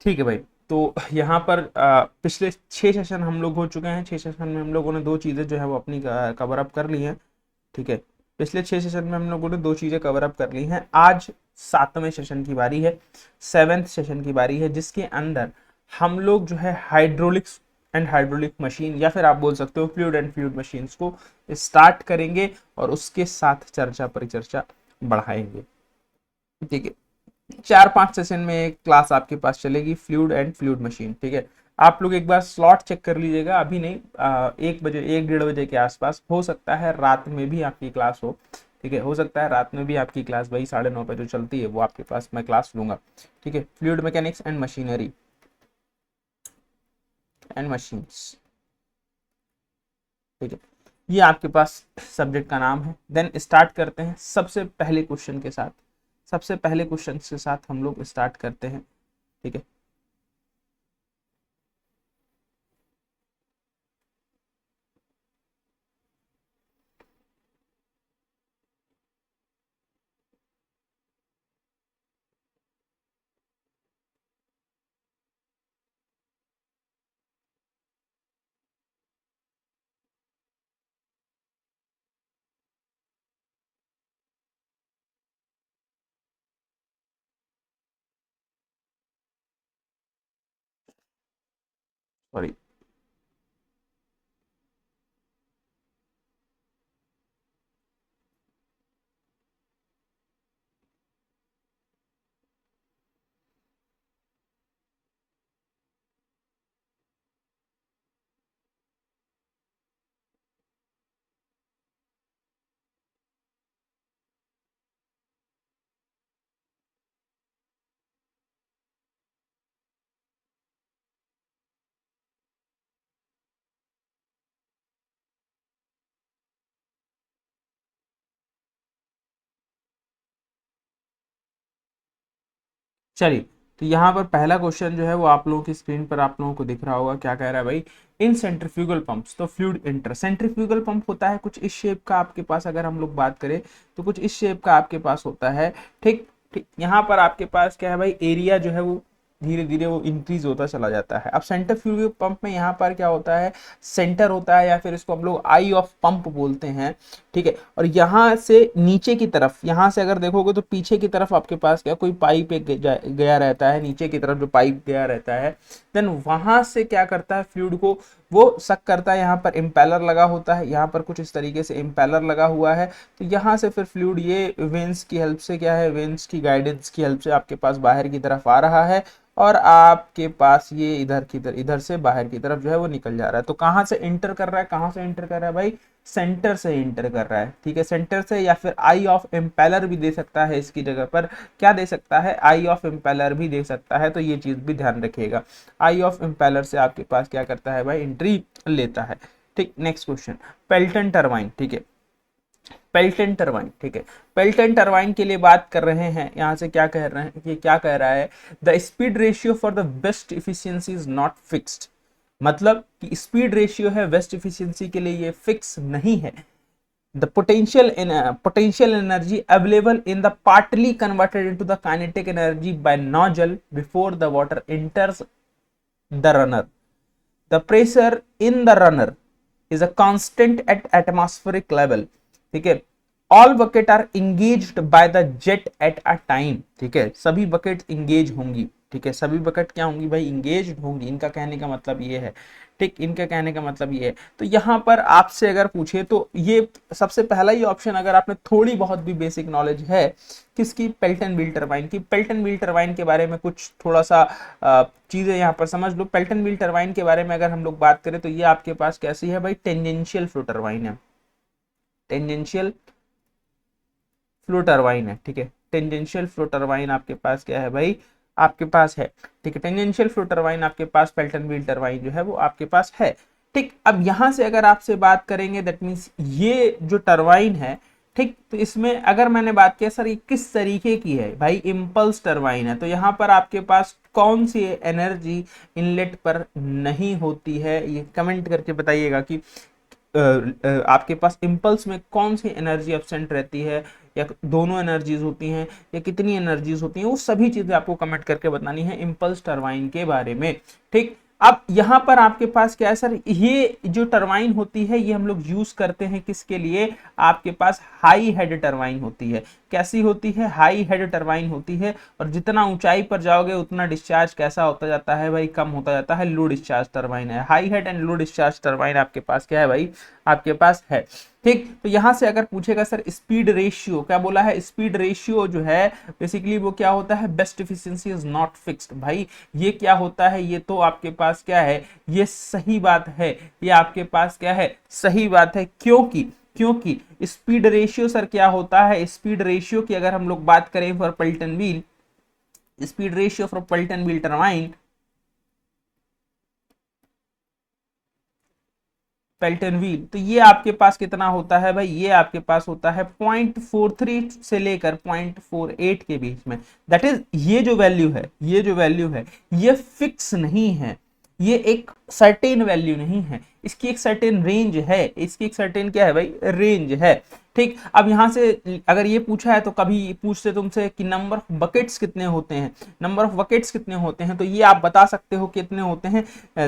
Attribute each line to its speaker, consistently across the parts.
Speaker 1: ठीक है भाई। तो यहाँ पर पिछले 6 सेशन हम लोग हो चुके हैं। 6 सेशन में हम लोगों ने दो चीज़ें जो है वो अपनी कवर अप कर ली हैं। ठीक है, पिछले 6 सेशन में हम लोगों ने दो चीज़ें कवर अप कर ली हैं। आज 7वें सेशन की बारी है, 7th सेशन की बारी है, जिसके अंदर हम लोग जो है हाइड्रोलिक्स एंड हाइड्रोलिक मशीन, या फिर आप बोल सकते हो फ्लूइड एंड फ्लूइड मशीन्स को स्टार्ट करेंगे और उसके साथ चर्चा परिचर्चा बढ़ाएंगे। ठीक है, 4-5 सेशन में एक क्लास आपके पास चलेगी फ्लूइड एंड फ्लूइड मशीन। ठीक है, आप लोग एक बार स्लॉट चेक कर लीजिएगा, अभी नहीं, 1 बजे 1-1:30 बजे के आसपास, हो सकता है रात में भी आपकी क्लास हो। ठीक है, हो सकता है रात में भी आपकी क्लास भाई 9:30 पे जो चलती है वो आपके पास मैं क्लास लूंगा। ठीक है, fluid mechanics and machinery and machines. ठीक है, ये आपके पास सब्जेक्ट का नाम है। देन स्टार्ट करते हैं सबसे पहले क्वेश्चन के साथ। सबसे पहले क्वेश्चन के साथ हम लोग स्टार्ट करते हैं। ठीक है, सॉरी। चलिए, तो यहाँ पर पहला क्वेश्चन जो है वो आप लोगों की स्क्रीन पर आप लोगों को दिख रहा होगा। क्या कह रहा है भाई, इन सेंट्रीफ्यूगल पंप्स, तो फ्लूइड इंटर सेंट्रीफ्यूगल पंप होता है कुछ इस शेप का आपके पास, अगर हम लोग बात करें तो कुछ इस शेप का आपके पास होता है। ठीक ठीक, यहाँ पर आपके पास क्या है भाई, एरिया जो है वो धीरे धीरे वो इंक्रीज होता चला जाता है। अब सेंट्रीफ्यूगल पंप में यहाँ पर क्या होता है, सेंटर होता है, या फिर इसको हम लोग आई ऑफ पंप बोलते हैं। ठीक है, और यहाँ से नीचे की तरफ, यहाँ से अगर देखोगे तो पीछे की तरफ आपके पास क्या कोई पाइप एक गया रहता है, नीचे की तरफ जो पाइप गया रहता है। देन वहां से क्या करता है, फ्लूइड को वो सक करता है। यहाँ पर इम्पेलर लगा होता है, यहाँ पर कुछ इस तरीके से इम्पेलर लगा हुआ है। तो यहाँ से फिर फ्लूइड ये वेंस की हेल्प से, क्या है, वेंस की गाइडेंस की हेल्प से आपके पास बाहर की तरफ आ रहा है, और आपके पास ये इधर की तरफ, इधर से बाहर की तरफ जो है वो निकल जा रहा है। तो कहाँ से इंटर कर रहा है, कहाँ से इंटर कर रहा है भाई, सेंटर से इंटर कर रहा है। ठीक है, सेंटर से, या फिर आई ऑफ इम्पेलर भी दे सकता है इसकी जगह पर, क्या दे सकता है, आई ऑफ इम्पेलर भी दे सकता है। तो ये चीज भी ध्यान रखिएगा, आई ऑफ इम्पेलर से आपके पास क्या करता है भाई, एंट्री लेता है। ठीक, नेक्स्ट क्वेश्चन, पेल्टन टरबाइन। ठीक है, पेल्टन टरबाइन। ठीक है, पेल्टन टरबाइन के लिए बात कर रहे हैं। यहां से क्या कह रहे हैं, ये क्या कह रहा है, the speed ratio for the best efficiency is not fixed. मतलब कि स्पीड रेशियो है बेस्ट इफिशियंसी के लिए, ये फिक्स नहीं है। the potential energy available in the partly converted into the kinetic energy by nozzle before the water enters the runner. The pressure in the runner is a constant at atmospheric level. ठीक है, all bucket are engaged by the jet at a time. ठीक है, सभी bucket engage होंगी। ठीक है, सभी bucket क्या होंगी भाई, इंगेज होंगी। इनका कहने का मतलब ये है। ठीक, इनका कहने का मतलब ये है। तो यहाँ पर आपसे अगर पूछे तो ये सबसे पहला ही ऑप्शन, अगर आपने थोड़ी बहुत भी बेसिक नॉलेज है किसकी, पेल्टन व्हील टरबाइन की। पेल्टन व्हील टरबाइन के बारे में कुछ थोड़ा सा चीजें यहाँ पर समझ लो। पेल्टन व्हील टरबाइन के बारे में अगर हम लोग बात करें तो ये आपके पास कैसी है भाई, टेंजेंशियल फ्लो टरबाइन है। टेंजेंशियल फ्लो टरबाइन है। ठीक है, टेंजेंशियल फ्लो टरबाइन आपके पास क्या है भाई, आपके पास है। ठीक है, टेंजेंशियल फ्लो टरबाइन आपके पास, पेल्टन व्हील टरबाइन जो है वो आपके पास है। ठीक, अब यहां से अगर आपसे बात करेंगे, दैट मीन्स ये जो टरबाइन है, ठीक, तो इसमें अगर मैंने बात किया सर ये किस तरीके की है भाई, इम्पल्स टरबाइन है, तो यहाँ पर आपके पास कौन सी एनर्जी इनलेट पर नहीं होती है, ये कमेंट करके बताइएगा कि आपके पास इम्पल्स में कौन सी एनर्जी एब्सेंट रहती है, या दोनों एनर्जीज होती हैं, या कितनी एनर्जीज होती हैं, वो सभी चीजें आपको कमेंट करके बतानी है इम्पल्स टरबाइन के बारे में। ठीक, अब यहां पर आपके पास क्या है सर, ये जो टरबाइन होती है ये हम लोग यूज करते हैं किसके लिए, आपके पास हाई हेड टरबाइन होती है। कैसी होती है, हाई हेड टरबाइन होती है, और जितना ऊंचाई पर जाओगे उतना डिस्चार्ज कैसा होता जाता है भाई, कम होता जाता है, लो डिस्चार्ज टरबाइन है। High head and low discharge turbine आपके पास क्या है भाई, आपके पास है। ठीक, तो यहां से अगर पूछेगा सर स्पीड रेशियो, क्या बोला है, स्पीड रेशियो जो है बेसिकली वो क्या होता है, best efficiency is not fixed. भाई ये क्या होता है, ये तो आपके पास क्या है, ये सही बात है, ये आपके पास क्या है, सही बात है। क्योंकि क्योंकि स्पीड रेशियो सर क्या होता है, स्पीड रेशियो की अगर हम लोग बात करें for Pelton wheel, speed ratio for Pelton wheel turbine, Pelton wheel, तो ये आपके पास कितना होता है भाई, ये आपके पास होता है 0.43 से लेकर 0.48 के बीच में। दैट इज ये जो वैल्यू है, ये जो वैल्यू है ये फिक्स नहीं है, ये एक सर्टेन वैल्यू नहीं है, इसकी एक सर्टेन रेंज है, इसकी एक सर्टेन क्या है भाई, रेंज है। ठीक, अब यहां से अगर ये पूछा है तो कभी पूछते तुमसे कि नंबर ऑफ बकेट्स कितने होते हैं, नंबर ऑफ बकेट्स कितने होते हैं, तो ये आप बता सकते हो कितने होते हैं,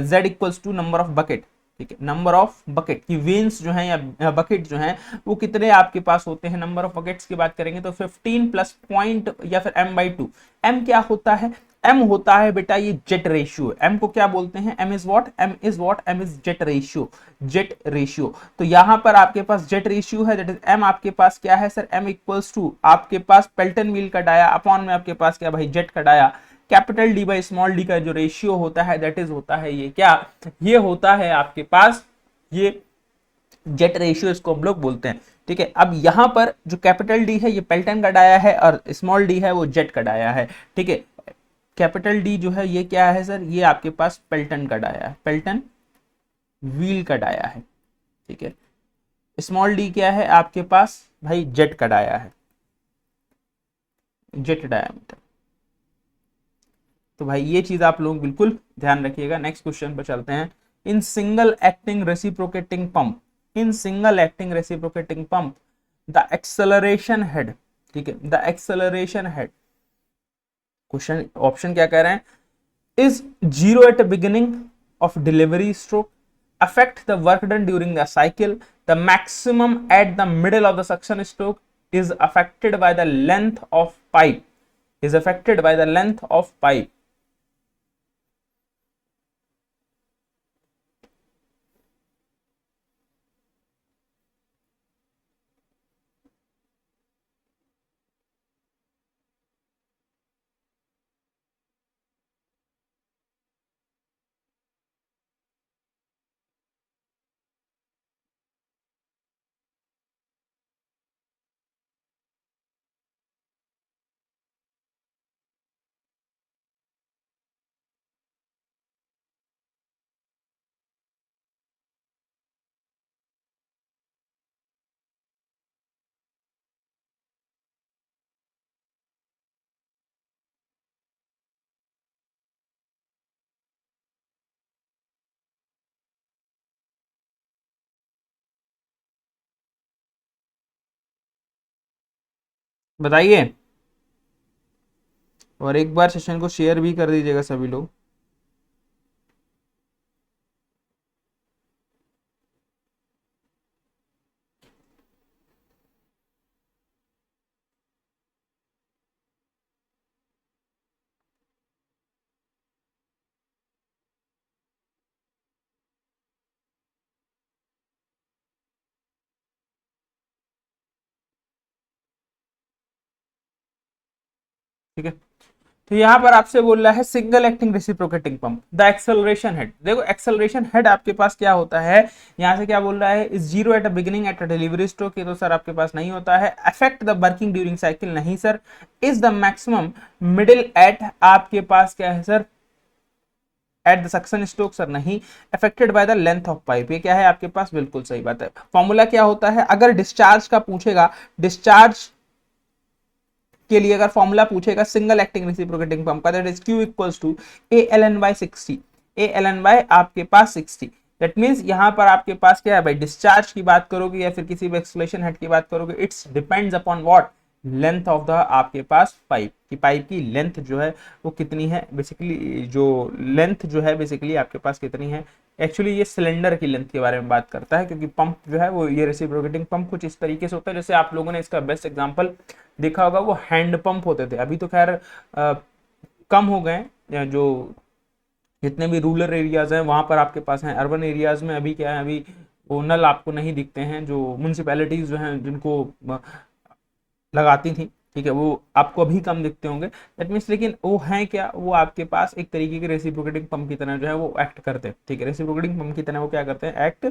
Speaker 1: z equals to number of bucket. ठीक है, नंबर ऑफ बकेट की वेन्स जो है या बकेट जो है वो कितने आपके पास होते हैं, नंबर ऑफ बकेट्स की बात करेंगे तो 15 प्लस पॉइंट या फिर m/2। m क्या होता है, m होता है बेटा ये जेट रेशियो। m को क्या बोलते हैं, m is what, m is what, m is jet ratio, jet ratio. तो यहां पर आपके पास जेट रेशियो है, दैट इज m आपके पास क्या है सर, m इक्वल्स टू आपके पास पेल्टन व्हील का डाया अपॉन में आपके पास क्या भाई, जेट का dia, capital D by small D का जो रेशियो होता है दैट इज होता है ये क्या, ये होता है आपके पास ये जेट रेशियो, इसको हम लोग बोलते हैं। ठीक है, अब यहां पर जो कैपिटल डी है ये पेल्टन का डाया है और स्मॉल डी है वो जेट का डाया है। ठीक है, कैपिटल डी जो है ये क्या है सर, ये आपके पास पेल्टन का डाया है, पेल्टन व्हील का डाया है। ठीक है, स्मॉल डी क्या है आपके पास भाई, जेट का डाया है, जेट डायामीटर। तो भाई ये चीज आप लोग बिल्कुल ध्यान रखिएगा। नेक्स्ट क्वेश्चन पर चलते हैं। In single acting reciprocating pump, in single acting reciprocating pump the acceleration head, ठीक है, the acceleration head, question option क्या कह रहे हैं, is zero at beginning of delivery stroke, affect the work done during the cycle, the maximum at the middle of the suction stroke, is affected by the length of pipe, is affected by the length of pipe। बताइए, और एक बार session को share भी कर दीजिएगा सभी लोग। ठीक है, तो यहां पर आपसे बोल रहा है single acting reciprocating pump the acceleration head. देखो एक्सेलरेशन हेड आपके पास क्या होता है, यहां से क्या बोल रहा है, is zero at a beginning at a delivery stroke, ये तो सर आपके पास नहीं होता है। Affect the working during cycle, नहीं sir. Is the maximum middle at, आपके पास क्या है sir, at the suction stroke, sir नहीं। Affected by the length of pipe, ये क्या है आपके पास, बिल्कुल सही बात है। फॉर्मूला क्या होता है, अगर डिस्चार्ज का पूछेगा, डिस्चार्ज के लिए अगर फॉर्मूला पूछेगा सिंगल एक्टिंग रेसिप्रोकेटिंग पंप का, that is Q equals to ALN by 60, ALN by आपके पास 60। दैट मीन्स यहाँ पर आपके पास क्या है भाई, डिस्चार्ज की बात करोगे या फिर किसी भी एक्सलेशन हेड की बात करोगे, it's depends upon what, length of the आपके पास पाइप की, पाइप की लेंथ जो है वो कितनी है, बेसिकली जो लेंथ जो है बेसिकली आपके पास कितनी है। एक्चुअली ये सिलेंडर की लेंथ के बारे में बात करता है, क्योंकि पंप जो है वो ये रेसिप्रोकेटिंग पंप कुछ इस तरीके से होता है, जैसे आप लोगों ने इसका बेस्ट एग्जांपल देखा होगा, वो हैंड पंप होते थे, अभी तो खैर कम हो गए जो जितने भी रूरल एरियाज हैं वहां पर आपके पास हैं। अर्बन एरियाज में अभी क्या है, अभी वो नल आपको नहीं दिखते हैं, जो म्यूनसिपैलिटीज जो हैं जिनको लगाती थी, ठीक है, वो आपको अभी कम दिखते होंगे। दैट मीन्स लेकिन वो हैं क्या, वो आपके पास एक तरीके के रेसिप्रोकेटिंग पंप की तरह जो है वो एक्ट करते हैं, ठीक है, रेसिप्रोकेटिंग पंप की तरह वो क्या करते हैं, एक्ट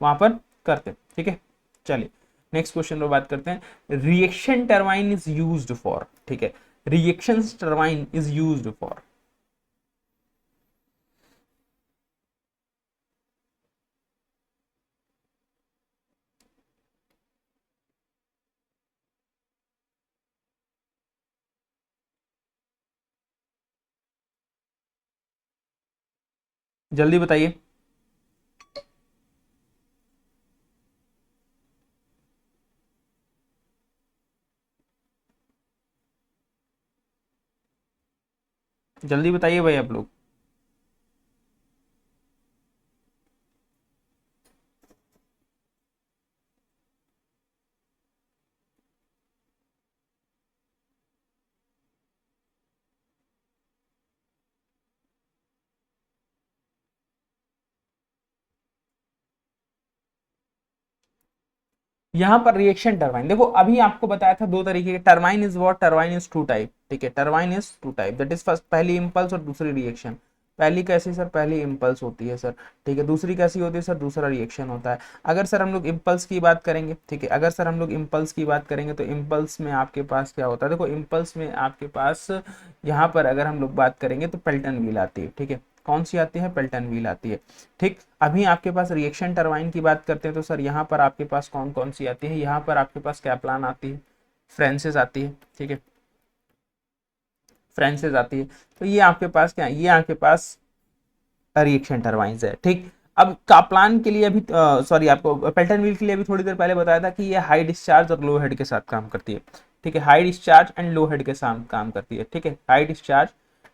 Speaker 1: वहां पर करते हैं, ठीक है। चलिए नेक्स्ट क्वेश्चन पर बात करते हैं। Reaction turbine is used for, ठीक है, reaction turbine is used for. जल्दी बताइए। जल्दी बताइए भाई आप लोग। यहाँ पर रिएक्शन टरबाइन देखो, अभी आपको बताया था दो तरीके के turbine is what, turbine is two type, ठीक है, turbine is two type, that is first पहली इंपल्स और दूसरी रिएक्शन। पहली कैसी सर, पहली इंपल्स होती है सर, ठीक है, दूसरी कैसी होती है सर, दूसरा रिएक्शन होता है। अगर सर हम लोग इंपल्स की बात करेंगे, ठीक है, अगर सर हम लोग इंपल्स की बात करेंगे तो इंपल्स में आपके पास क्या होता है, देखो इंपल्स में आपके पास यहाँ पर अगर हम लोग बात करेंगे तो पेल्टन व्हील आती है, ठीक है, कौन सी आती है, पेल्टन व्हील आती है, ठीक। अभी आपके पास रिएक्शन टरबाइन की बात करते हैं तो सर यहाँ पर आपके पास कौन कौन सी आती है, यहाँ पर आपके पास कैप्लान आती है, फ्रांसिस आती है, ठीक है, फ्रांसिस आती है। तो ये आपके पास क्या है, ये आपके पास रिएक्शन टरबाइंस है, ठीक। अब काप्लान के लिए अभी सॉरी आपको पेल्टन व्हील के लिए अभी थोड़ी देर पहले बताया था कि ये हाई डिस्चार्ज और लो हेड के साथ काम करती है, ठीक है, high discharge and low head के साथ काम करती है, ठीक है, high discharge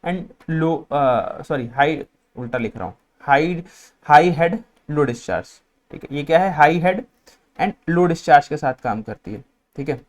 Speaker 1: and low sorry high, उल्टा लिख रहा हूँ, high high head low discharge, ठीक है, ये क्या है, high head and low discharge के साथ काम करती है, ठीक है,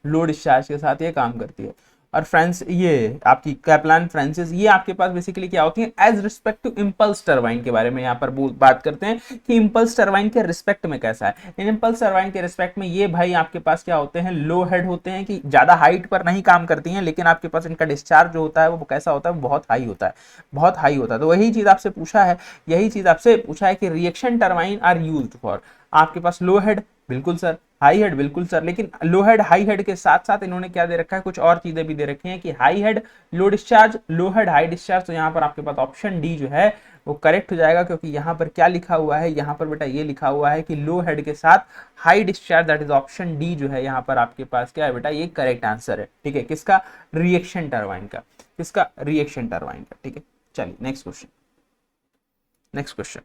Speaker 1: लो डिस्चार्ज के साथ ये काम करती है। और फ्रांस ये आपकी कैप्लान फ्रांसिस ये आपके पास बेसिकली क्या होती है, as respect to impulse turbine के बारे में यहाँ पर बात करते हैं कि इम्पल्स टरबाइन के रिस्पेक्ट में कैसा है। इन इम्पल्स टरबाइन के रिस्पेक्ट में ये भाई आपके पास क्या होते हैं, लो हेड होते हैं, कि ज्यादा हाइट पर नहीं काम करती हैं, लेकिन आपके पास इनका डिस्चार्ज जो होता है वो कैसा होता है, बहुत हाई होता है, बहुत हाई होता है। तो वही चीज आपसे पूछा है, यही चीज आपसे पूछा है कि reaction turbine are used for, आपके पास लो हेड बिल्कुल सर, हाई हेड बिल्कुल सर, लेकिन लो हेड हाई हेड के साथ साथ इन्होंने क्या दे रखा है, कुछ और चीजें भी दे रखी हैं कि हाई हेड लो डिस्चार्ज, लो हेड हाई डिस्चार्ज। तो यहाँ पर आपके पास ऑप्शन डी जो है वो करेक्ट हो जाएगा, क्योंकि यहाँ पर क्या लिखा हुआ है, यहाँ पर बेटा ये लिखा हुआ है कि लो हेड के साथ high discharge, that is option D जो है यहाँ पर आपके पास क्या है बेटा, ये करेक्ट आंसर है, ठीक है, किसका, रिएक्शन टरबाइन का, किसका, रिएक्शन टरबाइन का, ठीक है। चलिए next question, next question.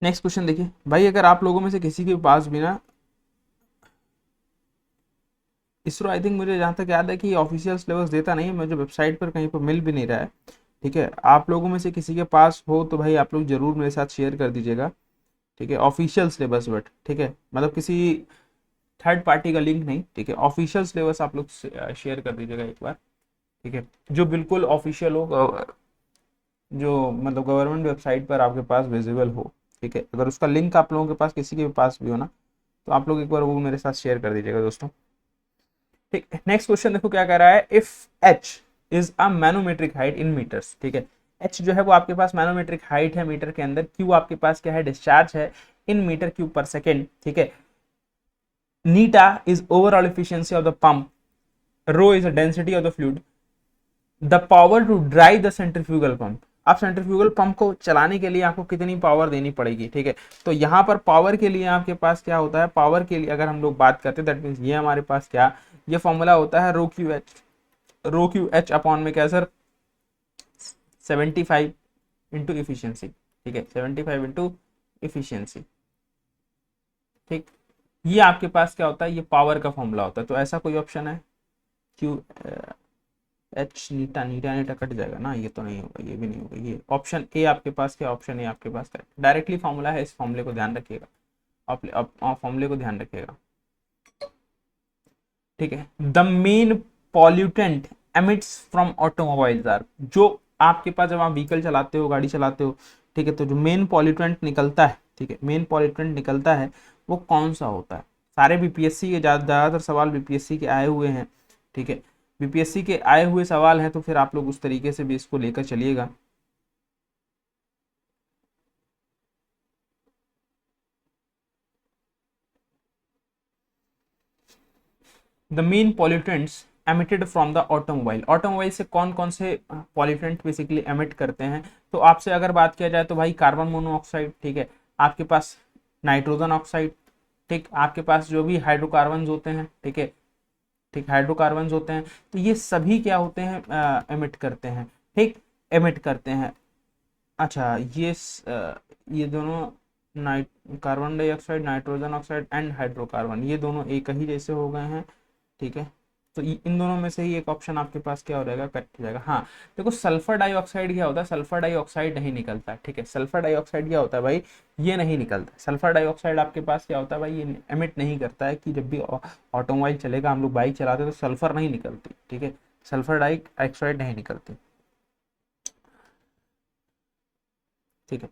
Speaker 1: Next question देखिए भाई, अगर आप लोगों में से किसी के पास भी ना इसरो, आई थिंक मुझे जहाँ तक याद है कि ऑफिशियल सिलेबस देता नहीं है, मुझे वेबसाइट पर कहीं पर मिल भी नहीं रहा है, ठीक है, आप लोगों में से किसी के पास हो तो भाई आप लोग जरूर मेरे साथ शेयर कर दीजिएगा, ठीक है, ऑफिशियल सिलेबस बट, ठीक है, मतलब किसी थर्ड पार्टी का लिंक नहीं, ठीक है। ऑफिशियल सिलेबस आप लोग शेयर कर दीजिएगा एक बार, ठीक है, जो बिल्कुल ऑफिशियल हो, जो मतलब गवर्नमेंट वेबसाइट पर आपके पास विजिबल हो, ठीक है। अगर उसका लिंक आप लोगों के पास किसी के पास भी हो ना, तो आप लोग एक बार वो मेरे साथ शेयर कर दीजिएगा दोस्तों, ठीक। नेक्स्ट क्वेश्चन देखो क्या कह रहा है, if H is a manometric height in metres, ठीक है। एच जो है वो आपके पास मैनोमेट्रिक हाइट है मीटर के अंदर, क्यू आपके पास क्या है, डिस्चार्ज है in metre cube per second, ठीक है। Eta is overall efficiency of the pump, rho is the density of the fluid, the power to drive the centrifugal pump. अब सेंट्रीफ्यूगल पंप को चलाने के लिए आपको कितनी पावर देनी पड़ेगी, ठीक है। तो यहाँ पर पावर के लिए आपके पास क्या होता है, पावर के लिए अगर हम लोग बात करते हैं दैट मीन्स ये हमारे पास क्या, ये फॉर्मूला होता है रो क्यू एच अपॉन में क्या सर, 75 इंटू इफिशियंसी, ठीक है, 75 इंटू इफिशियंसी, ठीक। ये आपके पास क्या होता है, ये पावर का फॉर्मूला होता है। तो ऐसा कोई ऑप्शन है, क्यू एच नीटा नीटा नीटा कट जाएगा ना, ये तो नहीं होगा, ये भी नहीं होगा, ये ऑप्शन ए आपके पास क्या, ऑप्शन ए आपके पास डायरेक्टली फॉर्मूला है, इस फॉर्मूले को ध्यान रखिएगा, फॉर्मूले को ध्यान रखिएगा, ठीक है। The main pollutant emits from automobiles are, जो आपके पास जब आप व्हीकल चलाते हो, गाड़ी चलाते हो, ठीक है, तो जो मेन पॉल्यूटेंट निकलता है, ठीक है, मेन पॉल्यूटेंट निकलता है वो कौन सा होता है। सारे बीपीएससी के ज़्यादातर सवाल बीपीएससी के आए हुए हैं, ठीक है, बीपीएससी के आए हुए सवाल हैं, तो फिर आप लोग उस तरीके से भी इसको लेकर चलिएगा। The main pollutants emitted from the automobile, automobile से कौन कौन से पॉल्यूटेंट बेसिकली एमिट करते हैं। तो आपसे अगर बात किया जाए तो भाई कार्बन मोनोऑक्साइड, ठीक है, आपके पास नाइट्रोजन ऑक्साइड, ठीक, आपके पास जो भी हाइड्रोकार्बन होते हैं, ठीक है, ठीक, हाइड्रोकार्बन होते हैं, तो ये सभी क्या होते हैं, एमिट करते हैं, ठीक, एमिट करते हैं। अच्छा ये दोनों night carbon dioxide, nitrogen oxide and hydrocarbon, ये दोनों एक ही जैसे हो गए हैं, ठीक है। तो इन दोनों में से ही एक ऑप्शन आपके पास क्या हो जाएगा, कट हो जाएगा। हाँ देखो सल्फर डाइऑक्साइड क्या होता है, सल्फर डाइऑक्साइड नहीं निकलता है, ठीक है, सल्फर डाइऑक्साइड क्या होता है भाई, ये नहीं निकलता। सल्फर डाइऑक्साइड आपके पास क्या होता है भाई, ये एमिट नहीं करता है, कि जब भी ऑटोमोबाइल चलेगा, हम लोग बाइक चलाते हैं तो सल्फर नहीं निकलती, ठीक है, सल्फर डाइऑक्साइड नहीं निकलती, ठीक है।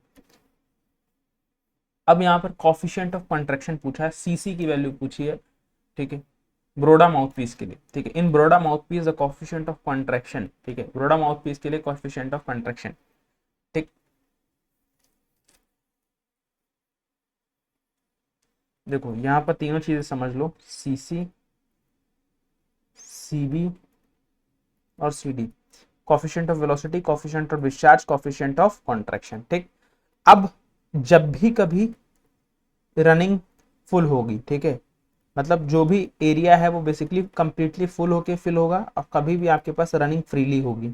Speaker 1: अब यहाँ पर कॉफिशिएंट ऑफ कंट्रैक्शन पूछा है, सीसी की वैल्यू पूछी है, ठीक है, ब्रोडा माउथपीस के लिए, ठीक है। In Borda mouthpiece the coefficient of contraction, ठीक है, ब्रोडा माउथपीस के लिए कोएफिशिएंट ऑफ कंट्रैक्शन, ठीक। देखो यहाँ पर तीनों चीजें समझ लो, सीसी, सीबी और CD, coefficient of velocity, coefficient of discharge, coefficient of contraction, ठीक। अब जब भी कभी रनिंग फुल होगी, ठीक है, मतलब जो भी एरिया है वो बेसिकली कंप्लीटली फुल होके फिल होगा, और कभी भी आपके पास रनिंग फ्रीली होगी,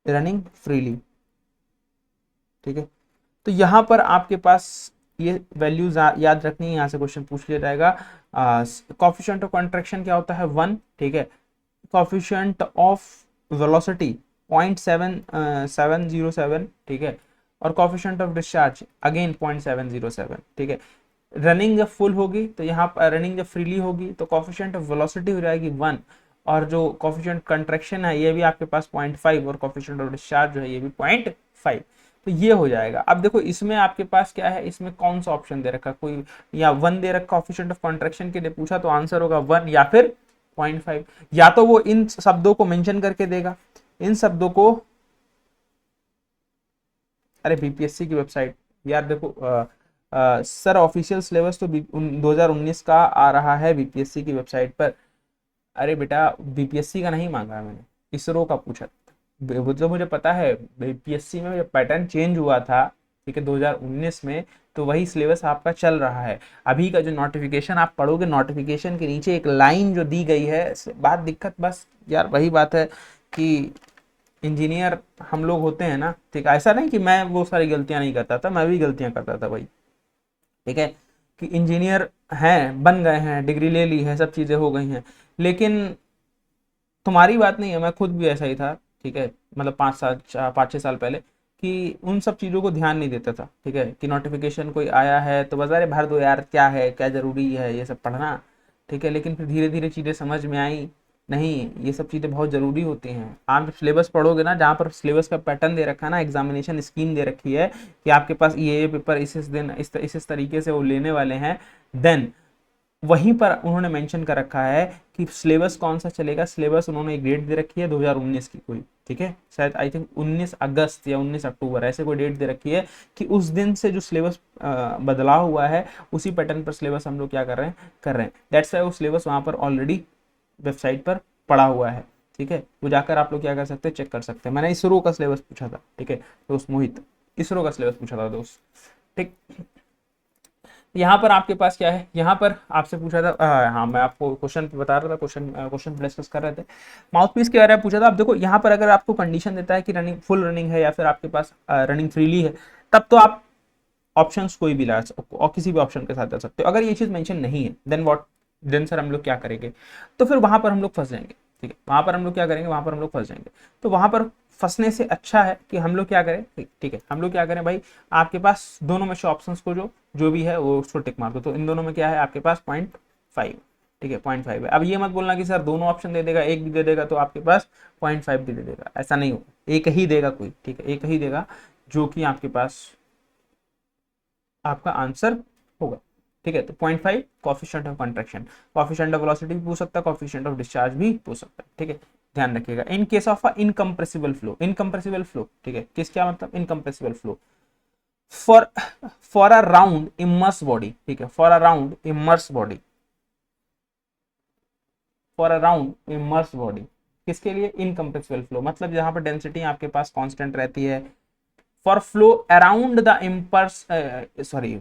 Speaker 1: रनिंग फ्रीली, ठीक है। तो यहां पर आपके पास ये वैल्यूज याद रखनी है, यहां से क्वेश्चन पूछ लिया जाएगा। कोएफिशिएंट ऑफ कंट्रैक्शन क्या होता है, 1, ठीक है। कोएफिशिएंट ऑफ वेलोसिटी 0.707, ठीक है, और कोएफिशिएंट ऑफ डिस्चार्ज अगेन 0.707, ठीक है। रनिंग जब फुल होगी तो यहाँ पर, रनिंग जब फ्रीली होगी तो कोएफिशिएंट ऑफ वेलोसिटी हो जाएगी 1, और जो कोएफिशिएंट कंट्रैक्शन है ये भी आपके पास 0.5, और कोएफिशिएंट ऑफ डिस्चार्ज जो है ये भी 0.5, तो ये हो जाएगा। अब देखो इसमें आपके पास क्या है, इसमें कौन सा ऑप्शन दे रखा, कोई या 1 दे रखा कोएफिशिएंट ऑफ कंट्रैक्शन के लिए पूछा, तो आंसर होगा 1 या फिर 0.5, या तो वो इन शब्दों को मेंशन करके देगा, इन शब्दों को, अरे बीपीएससी की वेबसाइट यार देखो, सर ऑफिशियल सिलेबस तो 2019 का आ रहा है बीपीएससी की वेबसाइट पर। अरे बेटा बीपीएससी का नहीं मांगा है मैंने, इसरो का पूछा, वो तो मुझे पता है बीपीएससी में जब पैटर्न चेंज हुआ था, ठीक है, 2019 में, तो वही सिलेबस आपका चल रहा है। अभी का जो नोटिफिकेशन आप पढ़ोगे, नोटिफिकेशन के नीचे एक लाइन जो दी गई है, बात दिक्कत बस यार वही बात है कि इंजीनियर हम लोग होते हैं ना, ठीक है, ऐसा नहीं कि मैं वो सारी गलतियां नहीं करता था, मैं भी गलतियां करता था भाई, ठीक है, कि इंजीनियर हैं, बन गए हैं, डिग्री ले ली है, सब चीज़ें हो गई हैं, लेकिन तुम्हारी बात नहीं है, मैं खुद भी ऐसा ही था, ठीक है, मतलब 5 साल 5-6 साल पहले, कि उन सब चीज़ों को ध्यान नहीं देता था, ठीक है, कि नोटिफिकेशन कोई आया है तो बस अरे भर दो यार, क्या है, क्या ज़रूरी है ये सब पढ़ना, ठीक है। लेकिन फिर धीरे धीरे चीज़ें समझ में आई, नहीं ये सब चीज़ें बहुत ज़रूरी होती हैं। आप सिलेबस पढ़ोगे ना, जहाँ पर सिलेबस का पैटर्न दे रखा है ना, एग्जामिनेशन स्कीम दे रखी है कि आपके पास ये पेपर इस दिन इस तरीके से वो लेने वाले हैं, देन वहीं पर उन्होंने मेंशन कर रखा है कि सिलेबस कौन सा चलेगा। सिलेबस उन्होंने एक डेट दे रखी है 2019 की कोई, ठीक है, शायद आई थिंक 19 अगस्त या 19 अक्टूबर ऐसे कोई डेट दे रखी है कि उस दिन से जो सिलेबस बदला हुआ है उसी पैटर्न पर सिलेबस हम लोग क्या कर रहे हैं। दैट्स वाई वो सिलेबस वहां पर ऑलरेडी वेबसाइट पर पड़ा हुआ है, ठीक है। वो जाकर आप लोग क्या कर सकते हैं, चेक कर सकते हैं। मैंने इसरो का सिलेबस पूछा था, ठीक है दोस्त मोहित, इसरो का सिलेबस पूछा था दोस्त, ठीक। यहाँ पर आपके पास क्या है, यहाँ पर आपसे पूछा था, हाँ मैं आपको क्वेश्चन बता रहा था, क्वेश्चन डिस्कस कर रहे थे, माउथपीस के बारे में पूछा था। अब देखो यहाँ पर अगर आपको कंडीशन देता है कि रनिंग फुल रनिंग है या फिर आपके पास रनिंग फ्रीली है, तब तो आप ऑप्शंस कोई भी ला सकते हो और किसी भी ऑप्शन के साथ जा सकते हो। अगर ये चीज मेंशन नहीं है देन व्हाट, देन सर हम लोग क्या करेंगे, तो फिर वहां पर हम लोग फंस जाएंगे, ठीक है। वहां पर हम लोग क्या करेंगे, वहां पर हम लोग फंस जाएंगे। तो वहां पर फंसने से अच्छा है कि हम लोग क्या करें, ठीक है, हम लोग क्या करें भाई, आपके पास दोनों में से ऑप्शंस को जो भी है वो उसको टिक मार दो। तो इन दोनों में क्या है आपके पास 0.5, ठीक है 0.5 है। अब ये मत बोलना कि सर दोनों ऑप्शन दे देगा, एक भी दे देगा तो आपके पास 0.5 भी दे देगा, ऐसा नहीं होगा, एक ही देगा कोई, ठीक है, एक ही देगा जो कि आपके पास आपका आंसर होगा, ठीक है। तो 0.5 coefficient of contraction, coefficient of velocity भी पूछ सकता है, कॉफिशिएंट ऑफ डिस्चार्ज भी पूछ सकता है, ठीक है, ध्यान रखिएगा। In case of a incompressible flow, incompressible flow, ठीक है, किस क्या मतलब incompressible flow, for for a round immerse body, ठीक है, for a round immerse body, for a round immerse body, किसके लिए, इनकम्प्रेसिबल फ्लो, मतलब जहां पर डेंसिटी आपके पास कांस्टेंट रहती है। For flow around the immersed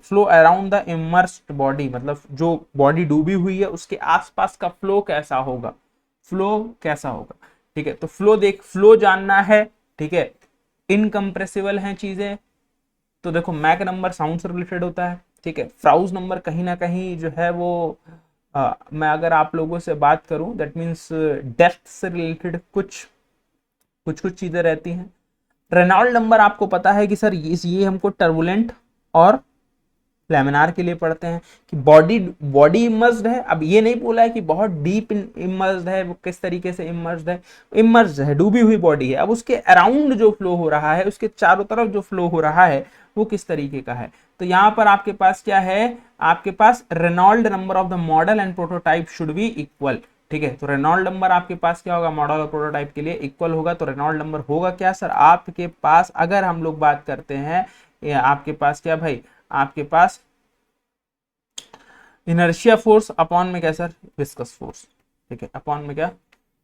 Speaker 1: flow around the immersed body, मतलब जो बॉडी डूबी हुई है उसके आसपास का फ्लो कैसा होगा, फ्लो कैसा होगा, ठीक है। तो फ्लो फ्लो जानना है, ठीक है। इनकम्प्रेसिबल हैं चीजें, तो देखो मैक नंबर साउंड से रिलेटेड होता है, ठीक है। फ्राउज नंबर कहीं ना कहीं जो है वो मैं अगर आप लोगों से बात करूं दैट मीन्स डेप्थ से रिलेटेड कुछ कुछ कुछ चीजें रहती हैं। रेनॉल्ड नंबर आपको पता है कि सर ये हमको टर्बुलेंट और लैमिनार के लिए पढ़ते हैं कि बॉडी बॉडी इमर्स्ड है। अब ये नहीं बोला है कि बहुत डीप इमर्स्ड है, वो किस तरीके से इमर्स्ड है, इमर्स्ड है, डूबी हुई बॉडी है। अब उसके अराउंड जो फ्लो हो रहा है, उसके चारों तरफ जो फ्लो हो रहा है वो किस तरीके का है। तो यहां पर आपके पास क्या है, आपके पास Reynold number of the model and prototype should be equal, ठीक है। तो रेनॉल्ड नंबर आपके पास क्या होगा, मॉडल और प्रोटोटाइप के लिए इक्वल होगा। तो रेनॉल्ड नंबर होगा क्या सर आपके पास, अगर हम लोग बात करते हैं आपके पास क्या भाई, आपके पास इनर्शिया फोर्स अपॉन में क्या सर, विस्कस फोर्स, ठीक है, अपॉन में क्या,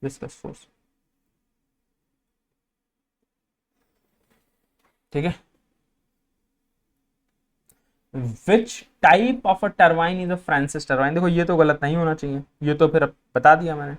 Speaker 1: विस्कस फोर्स, ठीक है। Which type of a turbine is a Francis turbine, देखो ये तो गलत नहीं होना चाहिए, ये तो फिर बता दिया मैंने।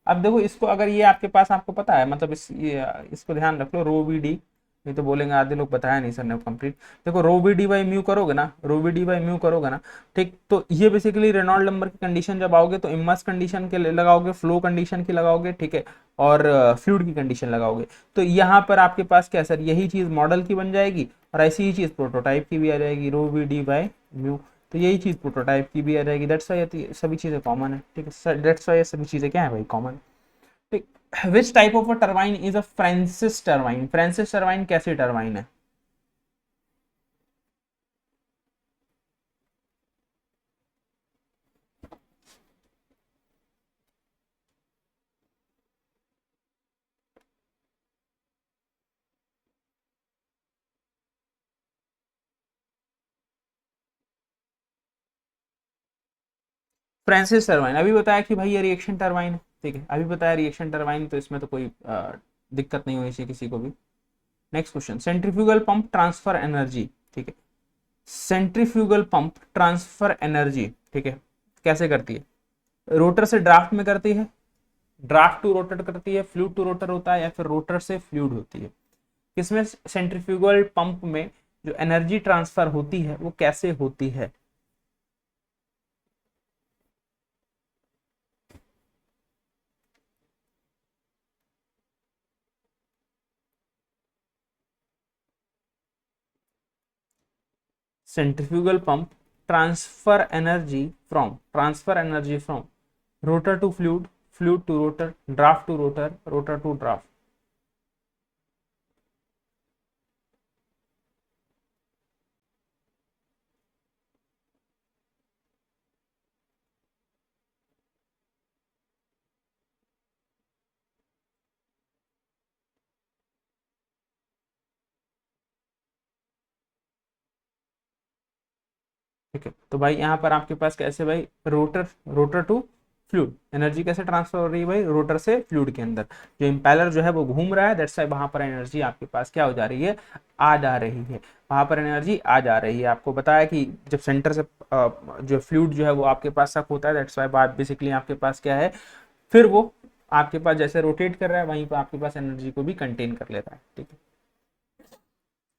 Speaker 1: अब देखो इसको, अगर ये आपके पास आपको पता है, मतलब इसको ध्यान रख लो, रो वी डी, ये तो बोलेंगे आधे लोग बताया नहीं सर ने कंप्लीट। देखो रो वी डी बाई म्यू करोगे ना, रो वी डी बाई म्यू करोगे ना, ठीक। तो ये बेसिकली रेनॉल्ड नंबर की कंडीशन जब आओगे तो इमर्स कंडीशन के लगाओगे, फ्लो कंडीशन की लगाओगे, ठीक है, और फ्लूइड की कंडीशन लगाओगे। तो यहाँ पर आपके पास क्या सर, यही चीज मॉडल की बन जाएगी और ऐसी ही चीज प्रोटोटाइप की भी आ जाएगी, रो वी डी बाई म्यू। तो यही चीज प्रोटोटाइप की भी आ जाएगी। दैट्स वाई सभी चीजें कॉमन है, ठीक है। दैट्स वाई सभी चीजें क्या है भाई, कॉमन, ठीक। Which type of a turbine is a Francis turbine, Francis turbine कैसी टरबाइन है। फ्रांसिस टरबाइन अभी बताया कि भाई ये रिएक्शन टरबाइन है, ठीक है, अभी बताया रिएक्शन टरबाइन, तो इसमें तो कोई दिक्कत नहीं होनी चाहिए किसी को भी। Next question, centrifugal pump transfer energy, ठीक है, सेंट्रीफ्यूगल पंप ट्रांसफर एनर्जी, ठीक है, कैसे करती है, रोटर से ड्राफ्ट में करती है, ड्राफ्ट टू रोटर करती है, फ्लूइड टू रोटर होता है, या फिर रोटर से फ्लूइड होती है। इसमें सेंट्रीफ्यूगल पंप में जो एनर्जी ट्रांसफर होती है वो कैसे होती है। Centrifugal pump transfer energy from rotor to fluid, fluid to rotor, draft to rotor, rotor to draft. ठीक है, तो भाई यहाँ पर आपके पास कैसे भाई, rotor rotor to fluid, energy कैसे ट्रांसफर हो रही है भाई, रोटर से फ्लूइड के अंदर, जो इम्पेलर जो है वो घूम रहा है, दैट्स वाई वहां पर एनर्जी आपके पास क्या हो जा रही है, आ जा रही है, वहां पर एनर्जी आ जा रही है। आपको बताया कि जब सेंटर से जो फ्लूइड जो है वो आपके पास सक होता है, दैट्स वाई बात बेसिकली आपके पास क्या है, फिर वो आपके पास जैसे रोटेट कर रहा है वहीं पर आपके पास एनर्जी को भी कंटेन कर लेता है। ठीक है,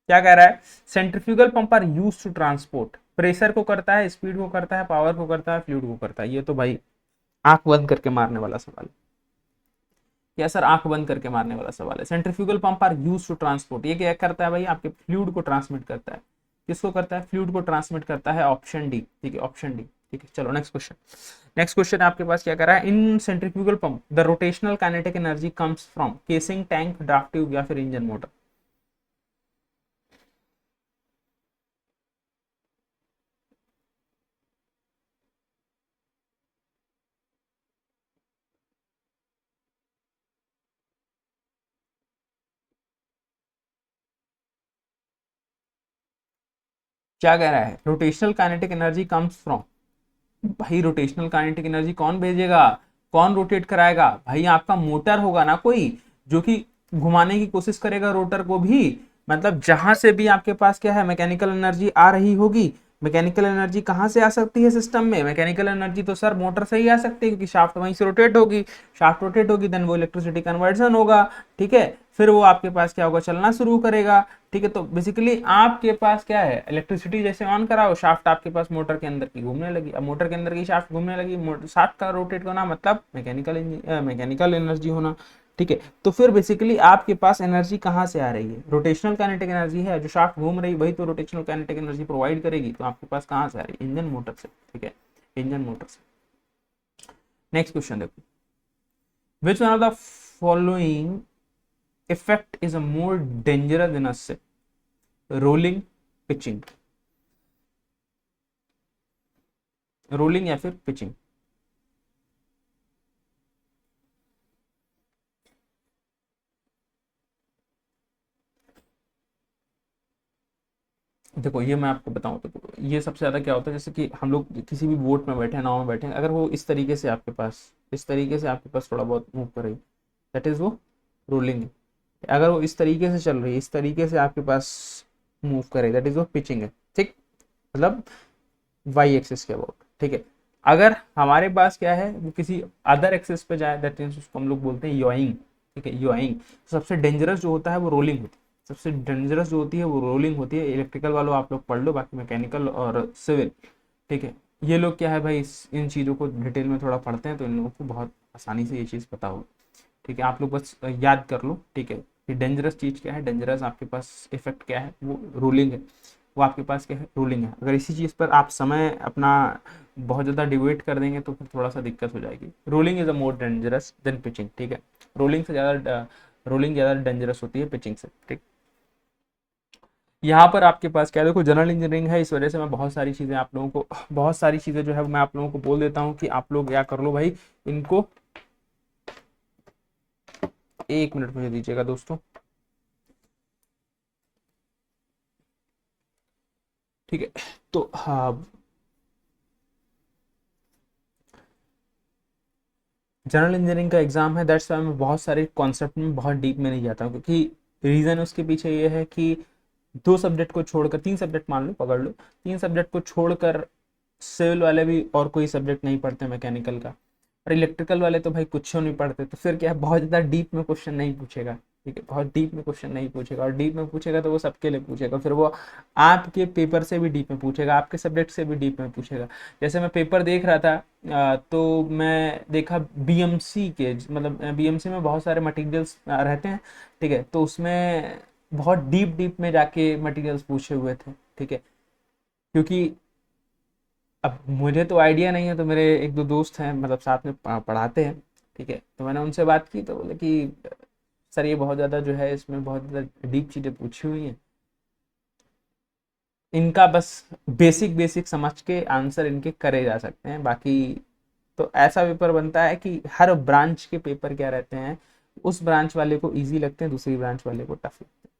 Speaker 1: क्या कह रहा है, centrifugal pump are use to transport, pressure को करता है, स्पीड को करता है, पावर को करता है, फ्लूइड को करता है। ये तो भाई आंख बंद करके मारने वाला सवाल है। या सर आंख बंद करके मारने वाला सवाल है। Centrifugal pump are use to transport, ये क्या करता है भाई, आपके फ्लूइड को ट्रांसमिट करता है। किसको करता है, फ्लूइड को ट्रांसमिट करता है, ऑप्शन डी। ठीक है, ऑप्शन डी। ठीक है, चलो नेक्स्ट क्वेश्चन। नेक्स्ट क्वेश्चन आपके पास क्या कर रहा है, in centrifugal pump the rotational kinetic energy comes from casing, tank, draft tube या फिर इंजन मोटर। क्या कह रहा है, rotational kinetic energy comes from, भाई रोटेशनल काइनेटिक एनर्जी कौन भेजेगा, कौन रोटेट कराएगा भाई, आपका मोटर होगा ना कोई, जो कि घुमाने की कोशिश करेगा रोटर को भी। मतलब जहां से भी आपके पास क्या है, मैकेनिकल एनर्जी आ रही होगी। मैकेनिकल एनर्जी कहाँ से आ सकती है सिस्टम में, मैकेनिकल एनर्जी तो सर मोटर से ही आ सकती है, क्योंकि शाफ्ट वहीं से रोटेट होगी, शाफ्ट रोटेट होगी, देन वो इलेक्ट्रिसिटी कन्वर्जन होगा। ठीक है, फिर वो आपके पास क्या होगा, चलना शुरू करेगा। ठीक है, तो बेसिकली आपके पास क्या है, इलेक्ट्रिसिटी जैसे ऑन कराओ, शाफ्ट आपके पास मोटर के अंदर की घूमने लगी। अब मोटर के अंदर की शाफ्ट घूमने लगी, शाफ्ट का रोटेट होना मतलब मैकेनिकल एनर्जी होना। ठीक है, तो फिर बेसिकली आपके पास एनर्जी कहाँ से आ रही है, रोटेशनल काइनेटिक एनर्जी है, जो शाफ्ट घूम रही वही तो रोटेशनल काइनेटिक एनर्जी प्रोवाइड करेगी। तो आपके पास कहाँ से आ रही है, इंजन मोटर से। ठीक है, इंजन मोटर से। नेक्स्ट क्वेश्चन देखो, which one of the following effect is a more dangerous than a ship, rolling, pitching, rolling या फिर पिचिंग। देखो ये मैं आपको बताऊं तो ये सबसे ज्यादा क्या होता है, जैसे कि हम लोग किसी भी बोट में बैठे हैं, नाव में बैठे हैं, अगर वो इस तरीके से आपके पास, इस तरीके से आपके पास थोड़ा बहुत मूव करे, दैट इज वो रोलिंग है। अगर वो इस तरीके से चल रही है, इस तरीके से आपके पास मूव करे, दैट इज वो पिचिंग है। ठीक, मतलब वाई एक्सिस के अबाउट। ठीक है, अगर हमारे पास क्या है, वो किसी अदर एक्सिस पे जाए, दैट मीन्स उसको हम लोग बोलते हैं योइंग। ठीक है, योइंग। सबसे डेंजरस जो होता है वो रोलिंग होती है, सबसे डेंजरस जो होती है वो रोलिंग होती है। इलेक्ट्रिकल वालों आप लोग पढ़ लो, बाकी मैकेनिकल और सिविल, ठीक है, ये लोग क्या है भाई, इन चीज़ों को डिटेल में थोड़ा पढ़ते हैं, तो इन लोगों को बहुत आसानी से ये चीज़ पता हो। ठीक है, आप लोग बस याद कर लो। ठीक है, कि डेंजरस चीज़ क्या है, डेंजरस आपके पास इफेक्ट क्या है, वो रूलिंग है, वो आपके पास क्या है, रूलिंग है। अगर इसी चीज़ पर आप समय अपना बहुत ज़्यादा डिवेट कर देंगे तो फिर थोड़ा सा दिक्कत हो जाएगी। Rolling is a more dangerous then pitching. ठीक है, रोलिंग से ज़्यादा, रोलिंग ज़्यादा डेंजरस होती है पिचिंग से। ठीक, यहाँ पर आपके पास क्या, देखो जनरल इंजीनियरिंग है, इस वजह से मैं बहुत सारी चीज़ें आप लोगों को, बहुत सारी चीज़ें जो है मैं आप लोगों को बोल देता हूँ कि आप लोग क्या कर लो भाई, इनको 1 मिनट मुझे दीजिएगा दोस्तों। ठीक है, तो हाँ, जनरल इंजीनियरिंग का एग्जाम है, दैट्स वाई मैं बहुत सारे कॉन्सेप्ट में बहुत डीप में नहीं जाता हूँ, क्योंकि रीज़न उसके पीछे ये है कि 2 सब्जेक्ट को छोड़कर, 3 सब्जेक्ट मान लो, पकड़ लो, 3 सब्जेक्ट को छोड़कर सिविल वाले भी और कोई सब्जेक्ट नहीं पढ़ते मैकेनिकल का, और इलेक्ट्रिकल वाले तो भाई कुछ नहीं पढ़ते, तो फिर क्या है, बहुत ज़्यादा डीप में क्वेश्चन नहीं पूछेगा। ठीक है, बहुत डीप में क्वेश्चन नहीं पूछेगा, और डीप में पूछेगा तो वो सबके लिए पूछेगा, फिर वो आपके पेपर से भी डीप में पूछेगा, आपके सब्जेक्ट से भी डीप में पूछेगा। जैसे मैं पेपर देख रहा था, तो मैं देखा बीएमसी के, मतलब बीएमसी में बहुत सारे मटेरियल्स रहते हैं। ठीक है, तो उसमें बहुत डीप डीप में जाके मटेरियल्स पूछे हुए थे। ठीक है, क्योंकि अब मुझे तो आइडिया नहीं है, तो मेरे एक दो दोस्त हैं मतलब साथ में पढ़ाते हैं, ठीक है, तो मैंने उनसे बात की तो बोले कि सर ये बहुत ज़्यादा जो है इसमें बहुत ज़्यादा डीप चीज़ें पूछी हुई हैं, इनका बस बेसिक बेसिक समझ के आंसर इनके करे जा सकते हैं, बाकी तो ऐसा पेपर बनता है कि हर ब्रांच के पेपर क्या रहते हैं, उस ब्रांच वाले को इजी लगते हैं, दूसरी ब्रांच वाले को टफ लगते हैं,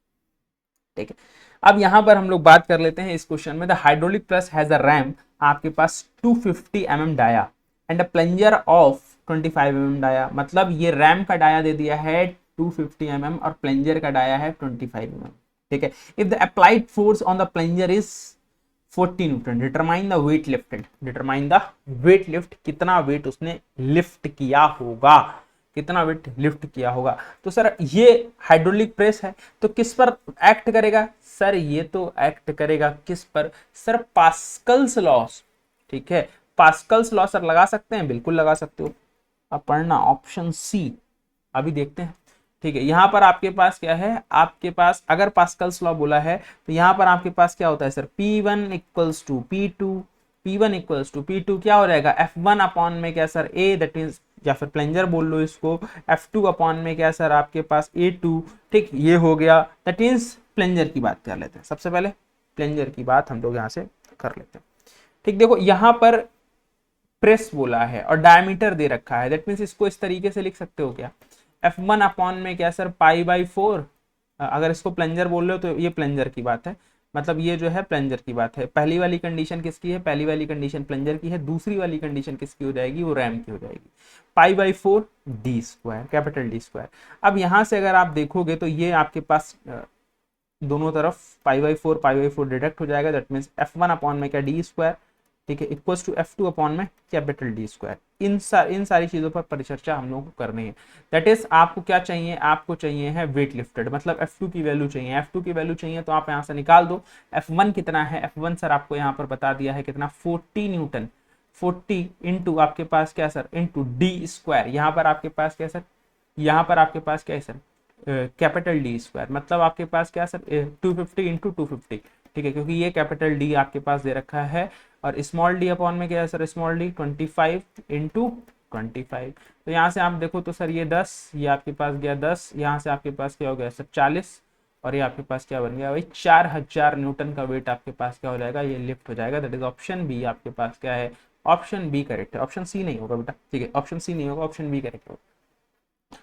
Speaker 1: ठीक है। अब यहां पर हम लोग बात कर लेते हैं इस क्वेश्चन में, the hydraulic press has a ram, आपके पास 250 mm dia and a plunger of 25 mm dia, मतलब ये रैम का डाया दे दिया है 250 mm और प्लंजर का डाया है 25 mm, ठीक है। If the applied force on the plunger is 40 newton, determine the weight lifted, determine the weight lift, कितना वेट उसने लिफ्ट किया होगा, कितना वेट लिफ्ट किया होगा। तो सर ये हाइड्रोलिक प्रेस है तो किस पर एक्ट करेगा, सर ये तो एक्ट करेगा किस पर, सर पास्कल्स लॉस, ठीक है, पास्कल्स लॉ सर लगा सकते हैं, बिल्कुल लगा सकते हो, अब पढ़ना ऑप्शन सी, अभी देखते हैं, ठीक है। यहां पर आपके पास क्या है, आपके पास अगर पास्कल्स लॉ बोला है तो यहां पर आपके पास क्या होता है sir, P1 equals to P2, P1 equals to P2 क्या हो जाएगा, F1 अपॉन में क्या सर A, दैट मीन्स या फिर प्लंजर बोल लो इसको, F2 अपॉन में क्या सर आपके पास A2, ठीक, ये हो गया, दैट मीन्स प्लंजर की बात कर लेते हैं, सबसे पहले प्लंजर की बात हम लोग यहां से कर लेते हैं, ठीक। देखो यहां पर प्रेस बोला है और डायमीटर दे रखा है, दैट मीन्स इसको इस तरीके से लिख सकते हो क्या, F1 अपॉन में क्या सर π/4, अगर इसको प्लंजर बोल रहे हो तो ये प्लंजर की बात है, मतलब ये जो है प्लंजर की बात है, पहली वाली कंडीशन किसकी है, पहली वाली कंडीशन प्लंजर की है, दूसरी वाली कंडीशन किसकी हो जाएगी, वो रैम की हो जाएगी, π/4 D square, capital D square. अब यहां से अगर आप देखोगे तो ये आपके पास दोनों तरफ π/4 डिडक्ट हो जाएगा, दैट मीन्स F1 अपॉन में क्या डी स्क्वायर, ठीक है, इक्वल्स टू F2 अपॉन में कैपिटल डी स्क्वायर। इन सारी चीजों पर परिचर्चा हम लोगों को करनी है, दैट इज आपको क्या चाहिए, आपको चाहिए है वेट लिफ्टेड, मतलब F2 की वैल्यू चाहिए, F2 की वैल्यू चाहिए तो आप यहां से निकाल दो, F1 कितना है, F1 सर आपको यहाँ पर बता दिया है कितना 40 न्यूटन, 40 इंटू आपके पास क्या सर, इंटू डी स्क्वायर, यहाँ पर आपके पास क्या सर, यहाँ पर आपके पास क्या है सर, कैपिटल डी स्क्वायर, मतलब आपके पास क्या सर 250 इंटू 250, ठीक है, क्योंकि ये कैपिटल डी आपके पास दे रखा है, और स्मॉल डी अपॉन में क्या है सर, स्मॉल डी 25 इंटू 25, तो यहाँ से आप देखो तो सर ये 10, ये आपके पास गया 10, यहाँ से आपके पास क्या हो गया सर 40, और ये आपके पास क्या बन गया भाई 4000 न्यूटन का वेट आपके पास क्या हो जाएगा, ये लिफ्ट हो जाएगा, दैट इज ऑप्शन बी आपके पास क्या है, ऑप्शन बी करेक्ट है, ऑप्शन सी नहीं होगा बेटा, ठीक है, ऑप्शन सी नहीं होगा, ऑप्शन बी करेक्ट होगा,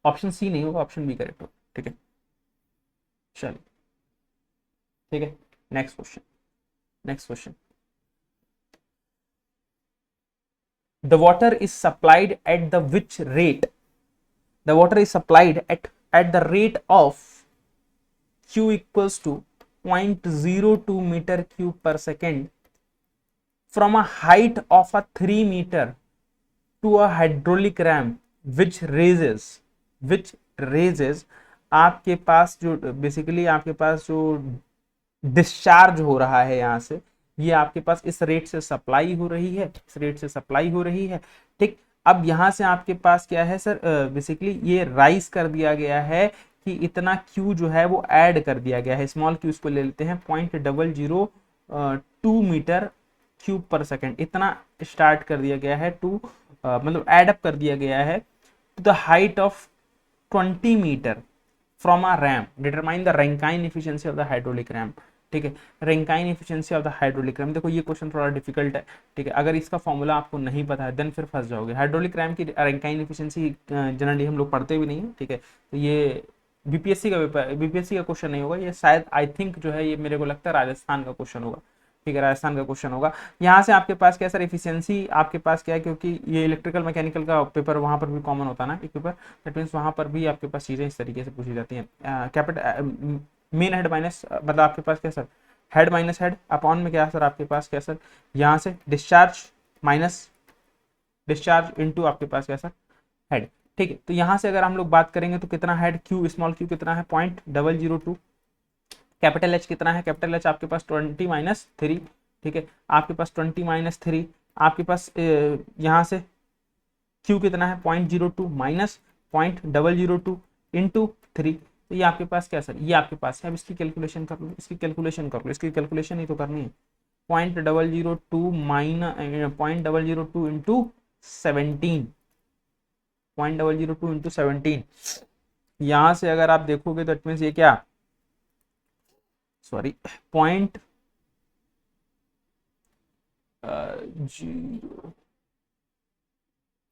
Speaker 1: ऑप्शन सी नहीं होगा, ऑप्शन बी करेक्ट होगा, ठीक है, चलिए, ठीक है, next question, next question, the water is supplied at the which rate, the water is supplied at the rate of q equals to 0.02 meter cube per second from a height of a 3 meter to a hydraulic ram which raises आपके पास जो basically आपके पास जो discharge हो रहा है यहाँ से, ये आपके पास इस रेट से सप्लाई हो रही है, इस रेट से सप्लाई हो रही है, ठीक। अब यहाँ से आपके पास क्या है सर, बेसिकली ये राइज कर दिया गया है कि इतना क्यू जो है वो ऐड कर दिया गया है, स्मॉल क्यू इसको ले लेते हैं 0.002 मीटर क्यूब पर सेकेंड, इतना स्टार्ट कर दिया गया है, टू मतलब एड अप कर दिया गया है to the height of 20 metre from a ram, determine the Rankine efficiency of the hydraulic ram, ठीक है, Rankine efficiency of the hydraulic ram. देखो ये क्वेश्चन थोड़ा डिफिकल्ट है, ठीक है, अगर इसका फॉर्मूला आपको नहीं पता है देन फिर फंस जाओगे। हाइड्रोलिक रैम की रैंकाइन एफिशिएंसी जनरली हम लोग पढ़ते भी नहीं है, ठीक है, तो ये बीपीएससी का पेपर, बीपीएससी का क्वेश्चन नहीं होगा ये, शायद आई थिंक जो है ये मेरे को लगता है राजस्थान का क्वेश्चन होगा, ठीक है, राजस्थान का क्वेश्चन होगा। यहाँ से आपके पास क्या सर एफिशिएंसी आपके पास क्या है, क्योंकि ये इलेक्ट्रिकल मैकेनिकल का पेपर वहाँ पर भी कॉमन होता है ना एक पेपर, दैट मीन्स वहाँ पर भी आपके पास चीज़ें इस तरीके से पूछी जाती हैं, कैपिटल मेन हेड माइनस, मतलब आपके पास क्या sir head minus head upon में क्या सर आपके पास क्या सर, यहाँ से डिस्चार्ज माइनस डिस्चार्ज इनटू आपके पास क्या सर हेड, ठीक है। तो यहाँ से अगर हम लोग बात करेंगे तो कितना हेड क्यू, स्मॉल क्यू कितना है 0.002, कैपिटल एच कितना है, कैपिटल एच आपके पास 20-3, ठीक है, आपके पास 20-3, आपके पास यहाँ से क्यू कितना है 0.02 माइनस 0.002 इंटू 3, तो ये आपके पास क्या सर, ये आपके पास है, अब इसकी कैलकुलेशन कर लो, इसकी कैलकुलेशन कर लो, इसकी कैलकुलेशन ही तो करनी है, 0.002 माइनस 0.002 इंटू 17, 0.002 इंटू 17। यहां से अगर आप देखोगे तो इट मीन्स ये क्या, सॉरी, पॉइंट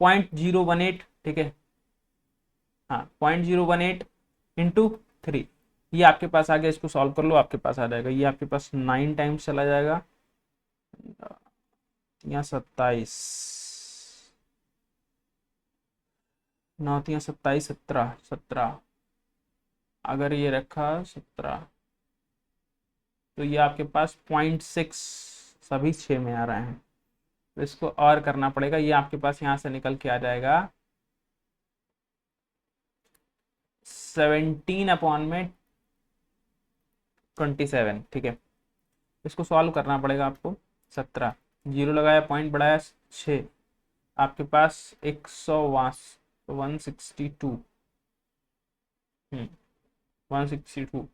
Speaker 1: 0.018, ठीक है, हाँ 0.018 इंटू 3, ये आपके पास आ गया। इसको सॉल्व कर लो, आपके पास आ जाएगा। ये आपके पास 9 टाइम्स चला जाएगा, यहाँ 27, 9 या 27, 17, 17, अगर ये रखा 17, तो ये आपके पास 0.6 सभी 6 में आ रहे हैं। तो इसको और करना पड़ेगा, ये आपके पास यहाँ से निकल के आ जाएगा 17 अपॉन में 27, ठीक है। इसको सॉल्व करना पड़ेगा आपको। 17, जीरो लगाया, पॉइंट बढ़ाया 6, आपके पास 162, 162,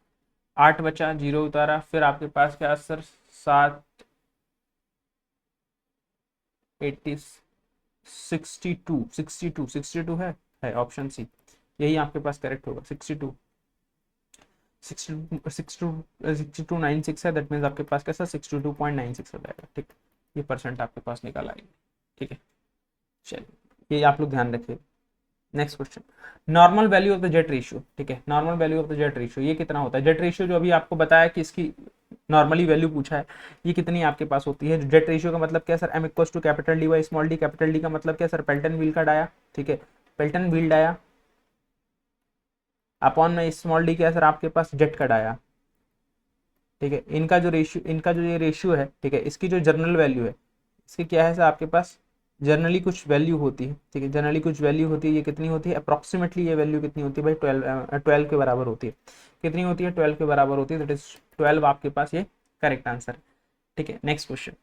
Speaker 1: 8 बचा, जीरो उतारा, फिर आपके पास क्या सर, 7, 80, 62, 62, 62 है ऑप्शन सी, यही आपके पास करेक्ट होगा। 62, 62, 6296 है, दैट मीन्स आपके पास कैसा 62.96 हो जाएगा, ठीक। ये परसेंट आपके पास निकल आएगी, ठीक है। चलिए, ये आप लोग ध्यान रखिए। Next question, normal value of the jet ratio, ठीक है। Normal value of the jet ratio ये कितना होता है? जेट रेशियो जो अभी आपको बताया कि इसकी नॉर्मली वैल्यू पूछा है, ये कितनी आपके पास होती है? जेट रेशियो का मतलब क्या sir? M equal to capital D by small D. Capital D का मतलब क्या सर? पेल्टन व्हील का डाया, ठीक है, पेल्टन व्हील डाया अपॉन में स्मॉल डी क्या सर? आपके पास जेट का डाया, ठीक है। इनका जो रेशियो, इनका जो ये रेशियो है, ठीक है, इसकी जो जर्नल वैल्यू है, इसकी क्या है सर? आपके पास जनरली कुछ वैल्यू होती है, ठीक है, जनरली कुछ वैल्यू होती है। ये कितनी होती है अप्रोक्सीमेटली? ये वैल्यू कितनी होती है भाई? 12 के बराबर होती है। कितनी होती है? 12 के बराबर होती है, दैट इज 12 आपके पास ये करेक्ट आंसर है, ठीक है। Next question,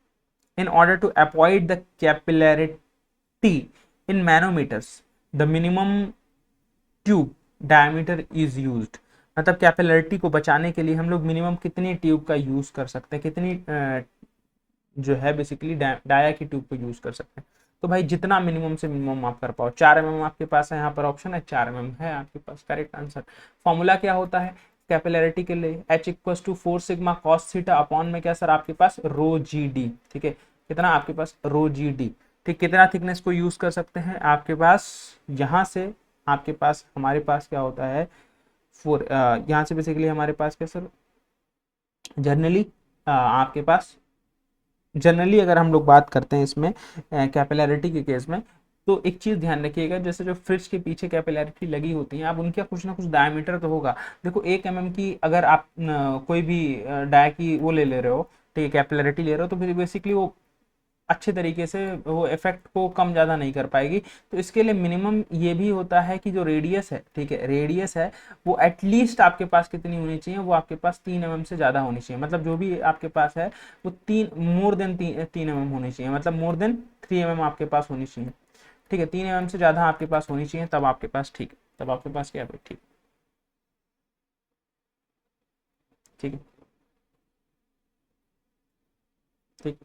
Speaker 1: in order to avoid the capillarity in manometers the minimum tube diameter is used. मतलब कैपिलैरिटी को बचाने के लिए हम लोग मिनिमम कितनी ट्यूब का यूज कर सकते हैं, कितनी जो है बेसिकली डाया की ट्यूब को यूज कर सकते हैं। तो भाई जितना मिनिमम से मिनिमम आप कर पाओ। 4 mm आपके पास है, यहाँ पर ऑप्शन है 4 mm है आपके पास, करेक्ट आंसर। फॉर्मूला क्या होता है कैपिलैरिटी के लिए? H equals to 4 sigma cos theta upon में क्या सर? आपके पास रो जी डी, ठीक है। कितना आपके पास? रो जी डी, ठीक। कितना थिकनेस को यूज कर सकते हैं आपके पास? यहाँ से आपके पास, हमारे पास क्या होता है 4, यहाँ से बेसिकली हमारे पास क्या सर? जनरली आपके पास, जनरली अगर हम लोग बात करते हैं इसमें कैपिलैरिटी के केस में, तो एक चीज ध्यान रखिएगा, जैसे जो फ्रिज के पीछे कैपिलैरिटी लगी होती है, आप उनका कुछ ना कुछ डायमीटर तो होगा। देखो 1 mm की अगर आप कोई भी डाया की वो ले रहे हो, ठीक है, कैपिलैरिटी ले रहे हो, तो फिर बेसिकली वो अच्छे तरीके से वो इफेक्ट को कम ज़्यादा नहीं कर पाएगी। तो इसके लिए मिनिमम ये भी होता है कि जो रेडियस है, ठीक है, रेडियस है वो एटलीस्ट आपके पास कितनी होनी चाहिए? वो आपके पास 3 mm से ज़्यादा होनी चाहिए। मतलब जो भी आपके पास है वो मोर देन 3 mm होनी चाहिए, मतलब मोर देन 3 mm आपके पास होनी चाहिए, ठीक है। 3 mm से ज़्यादा आपके पास होनी चाहिए, तब आपके पास ठीक है, तब आपके पास क्या है भाई? ठीक, ठीक है, ठीक।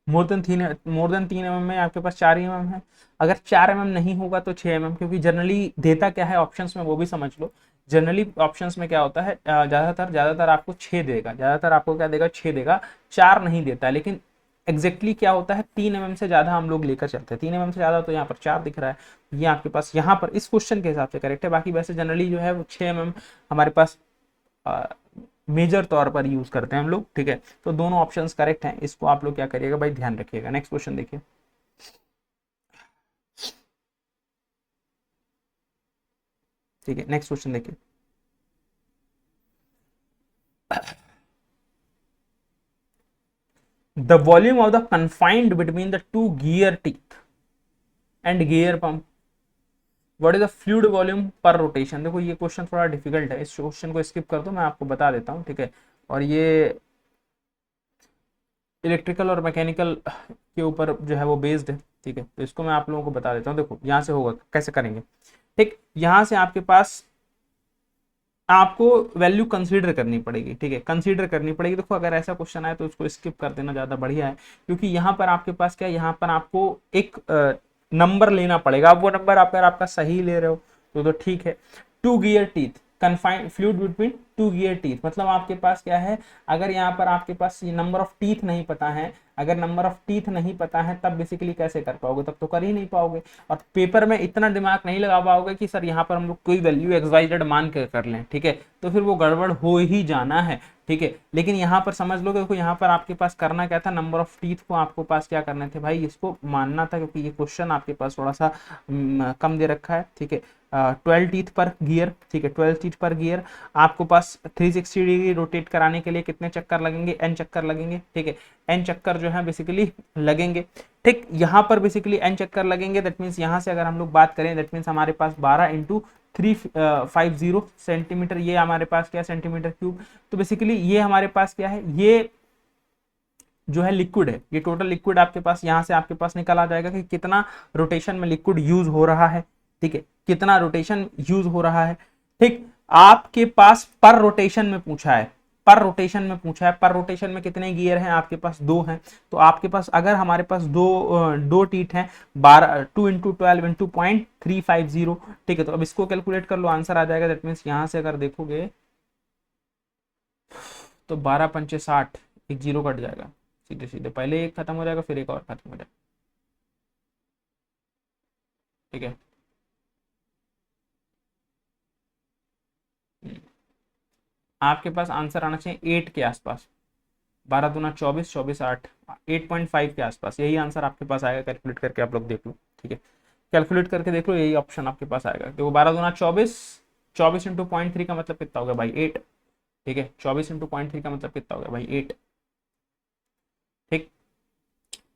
Speaker 1: मोर देन 3 mm में आपके पास 4 mm है। अगर 4 mm नहीं होगा तो 6 mm, क्योंकि जनरली देता क्या है ऑप्शंस में वो भी समझ लो। जनरली ऑप्शंस में क्या होता है, ज्यादातर आपको 6 देगा, ज्यादातर आपको क्या देगा? 6 देगा, 4 नहीं देता है। लेकिन एग्जैक्टली क्या होता है, 3 mm से ज्यादा हम लोग लेकर चलते हैं। 3 mm से ज्यादा तो यहाँ पर 4 दिख रहा है, ये आपके पास यहाँ पर इस क्वेश्चन के हिसाब से करेक्ट है। बाकी वैसे जनरली जो है वो 6 mm हमारे पास मेजर तौर पर यूज करते हैं हम लोग, ठीक है। तो दोनों ऑप्शंस करेक्ट हैं, इसको आप लोग क्या करिएगा भाई? ध्यान रखिएगा। नेक्स्ट क्वेश्चन देखिए, ठीक है, नेक्स्ट क्वेश्चन देखिए। The volume of the confined between the two gear teeth and gear pump, what is the fluid volume पर रोटेशन? देखो ये क्वेश्चन थोड़ा डिफिकल्ट है, इस क्वेश्चन को स्किप कर दो, मैं आपको बता देता हूँ, ठीक है। और ये इलेक्ट्रिकल और मैकेनिकल के ऊपर जो है वो बेस्ड है, ठीक है। तो इसको मैं आप लोगों को बता देता हूँ। देखो यहाँ से होगा, कैसे करेंगे, ठीक। यहाँ से आपके पास आपको वैल्यू कंसीडर करनी पड़ेगी, ठीक है, कंसीडर करनी पड़ेगी। देखो अगर ऐसा क्वेश्चन आए तो उसको स्किप कर देना ज्यादा बढ़िया है, क्योंकि यहाँ पर आपके पास क्या है, यहाँ पर आपको एक नंबर लेना पड़ेगा। अब वो नंबर अगर आपका सही ले रहे हो तो ठीक है। Two gear teeth, confined fluid between two gear teeth, मतलब आपके पास क्या है, अगर यहाँ पर आपके पास ये नंबर ऑफ टीथ नहीं पता है, अगर नंबर ऑफ टीथ नहीं पता है तब बेसिकली कैसे कर पाओगे, तब तो कर ही नहीं पाओगे। और पेपर में इतना दिमाग नहीं लगा पाओगे कि सर यहाँ पर हम लोग कोई वैल्यू एक्स वाई जेड मान के कर लें, ठीक है, तो फिर वो गड़बड़ हो ही जाना है, ठीक है। लेकिन यहाँ पर समझ लो, देखो यहाँ पर आपके पास करना क्या था, नंबर ऑफ टीथ को आपको पास क्या करने थे भाई, इसको मानना था, क्योंकि ये क्वेश्चन आपके पास थोड़ा सा कम दे रखा है, ठीक है। 12 टीथ पर गियर, ठीक है, 12 टीथ पर गियर। आपको पास 360 डिग्री रोटेट कराने के लिए कितने चक्कर लगेंगे, एन चक्कर लगेंगे, ठीक है, एन चक्कर जो है बेसिकली लगेंगे, ठीक। यहाँ पर बेसिकली एन चक्कर लगेंगे, दैट मीन्स यहाँ से अगर हम लोग बात करें, दैट मीन्स हमारे पास 12 इंटू 350 सेंटीमीटर, ये हमारे पास क्या सेंटीमीटर क्यूब। तो बेसिकली ये हमारे पास क्या है, ये जो है लिक्विड है, ये टोटल लिक्विड आपके पास यहाँ से आपके पास निकल आ जाएगा कि कितना रोटेशन में लिक्विड यूज हो रहा है, ठीक है, कितना रोटेशन यूज हो रहा है, ठीक। आपके पास पर रोटेशन में पूछा है, पर रोटेशन में पूछा है, पर रोटेशन में कितने गियर हैं, आपके पास दो हैं। तो आपके पास अगर हमारे पास दो टीथ हैं, 12 2 × 12 × 0.350, ठीक है। तो अब इसको कैलकुलेट कर लो, आंसर आ जाएगा। दैट मीन्स यहां से अगर देखोगे तो 12 × 5 = 60, एक जीरो कट जाएगा, सीधे सीधे पहले एक खत्म हो जाएगा, फिर एक और खत्म हो जाएगा, ठीक है। आपके पास आंसर आना चाहिए 8 के आसपास, 12 × 2 = 24, 24 8, 8.5 के आसपास, यही आंसर आपके पास आएगा। कैलकुलेट करके आप लोग देख लो, ठीक है, कैलकुलेट करके देख लो, यही ऑप्शन आपके पास आएगा। देखो 12 × 2 = 24, 24 इंटू 0.3 का मतलब कितना हो गया भाई, 8, ठीक है, 24 इंटू 0.3 का मतलब कितना हो गया भाई, 8, ठीक।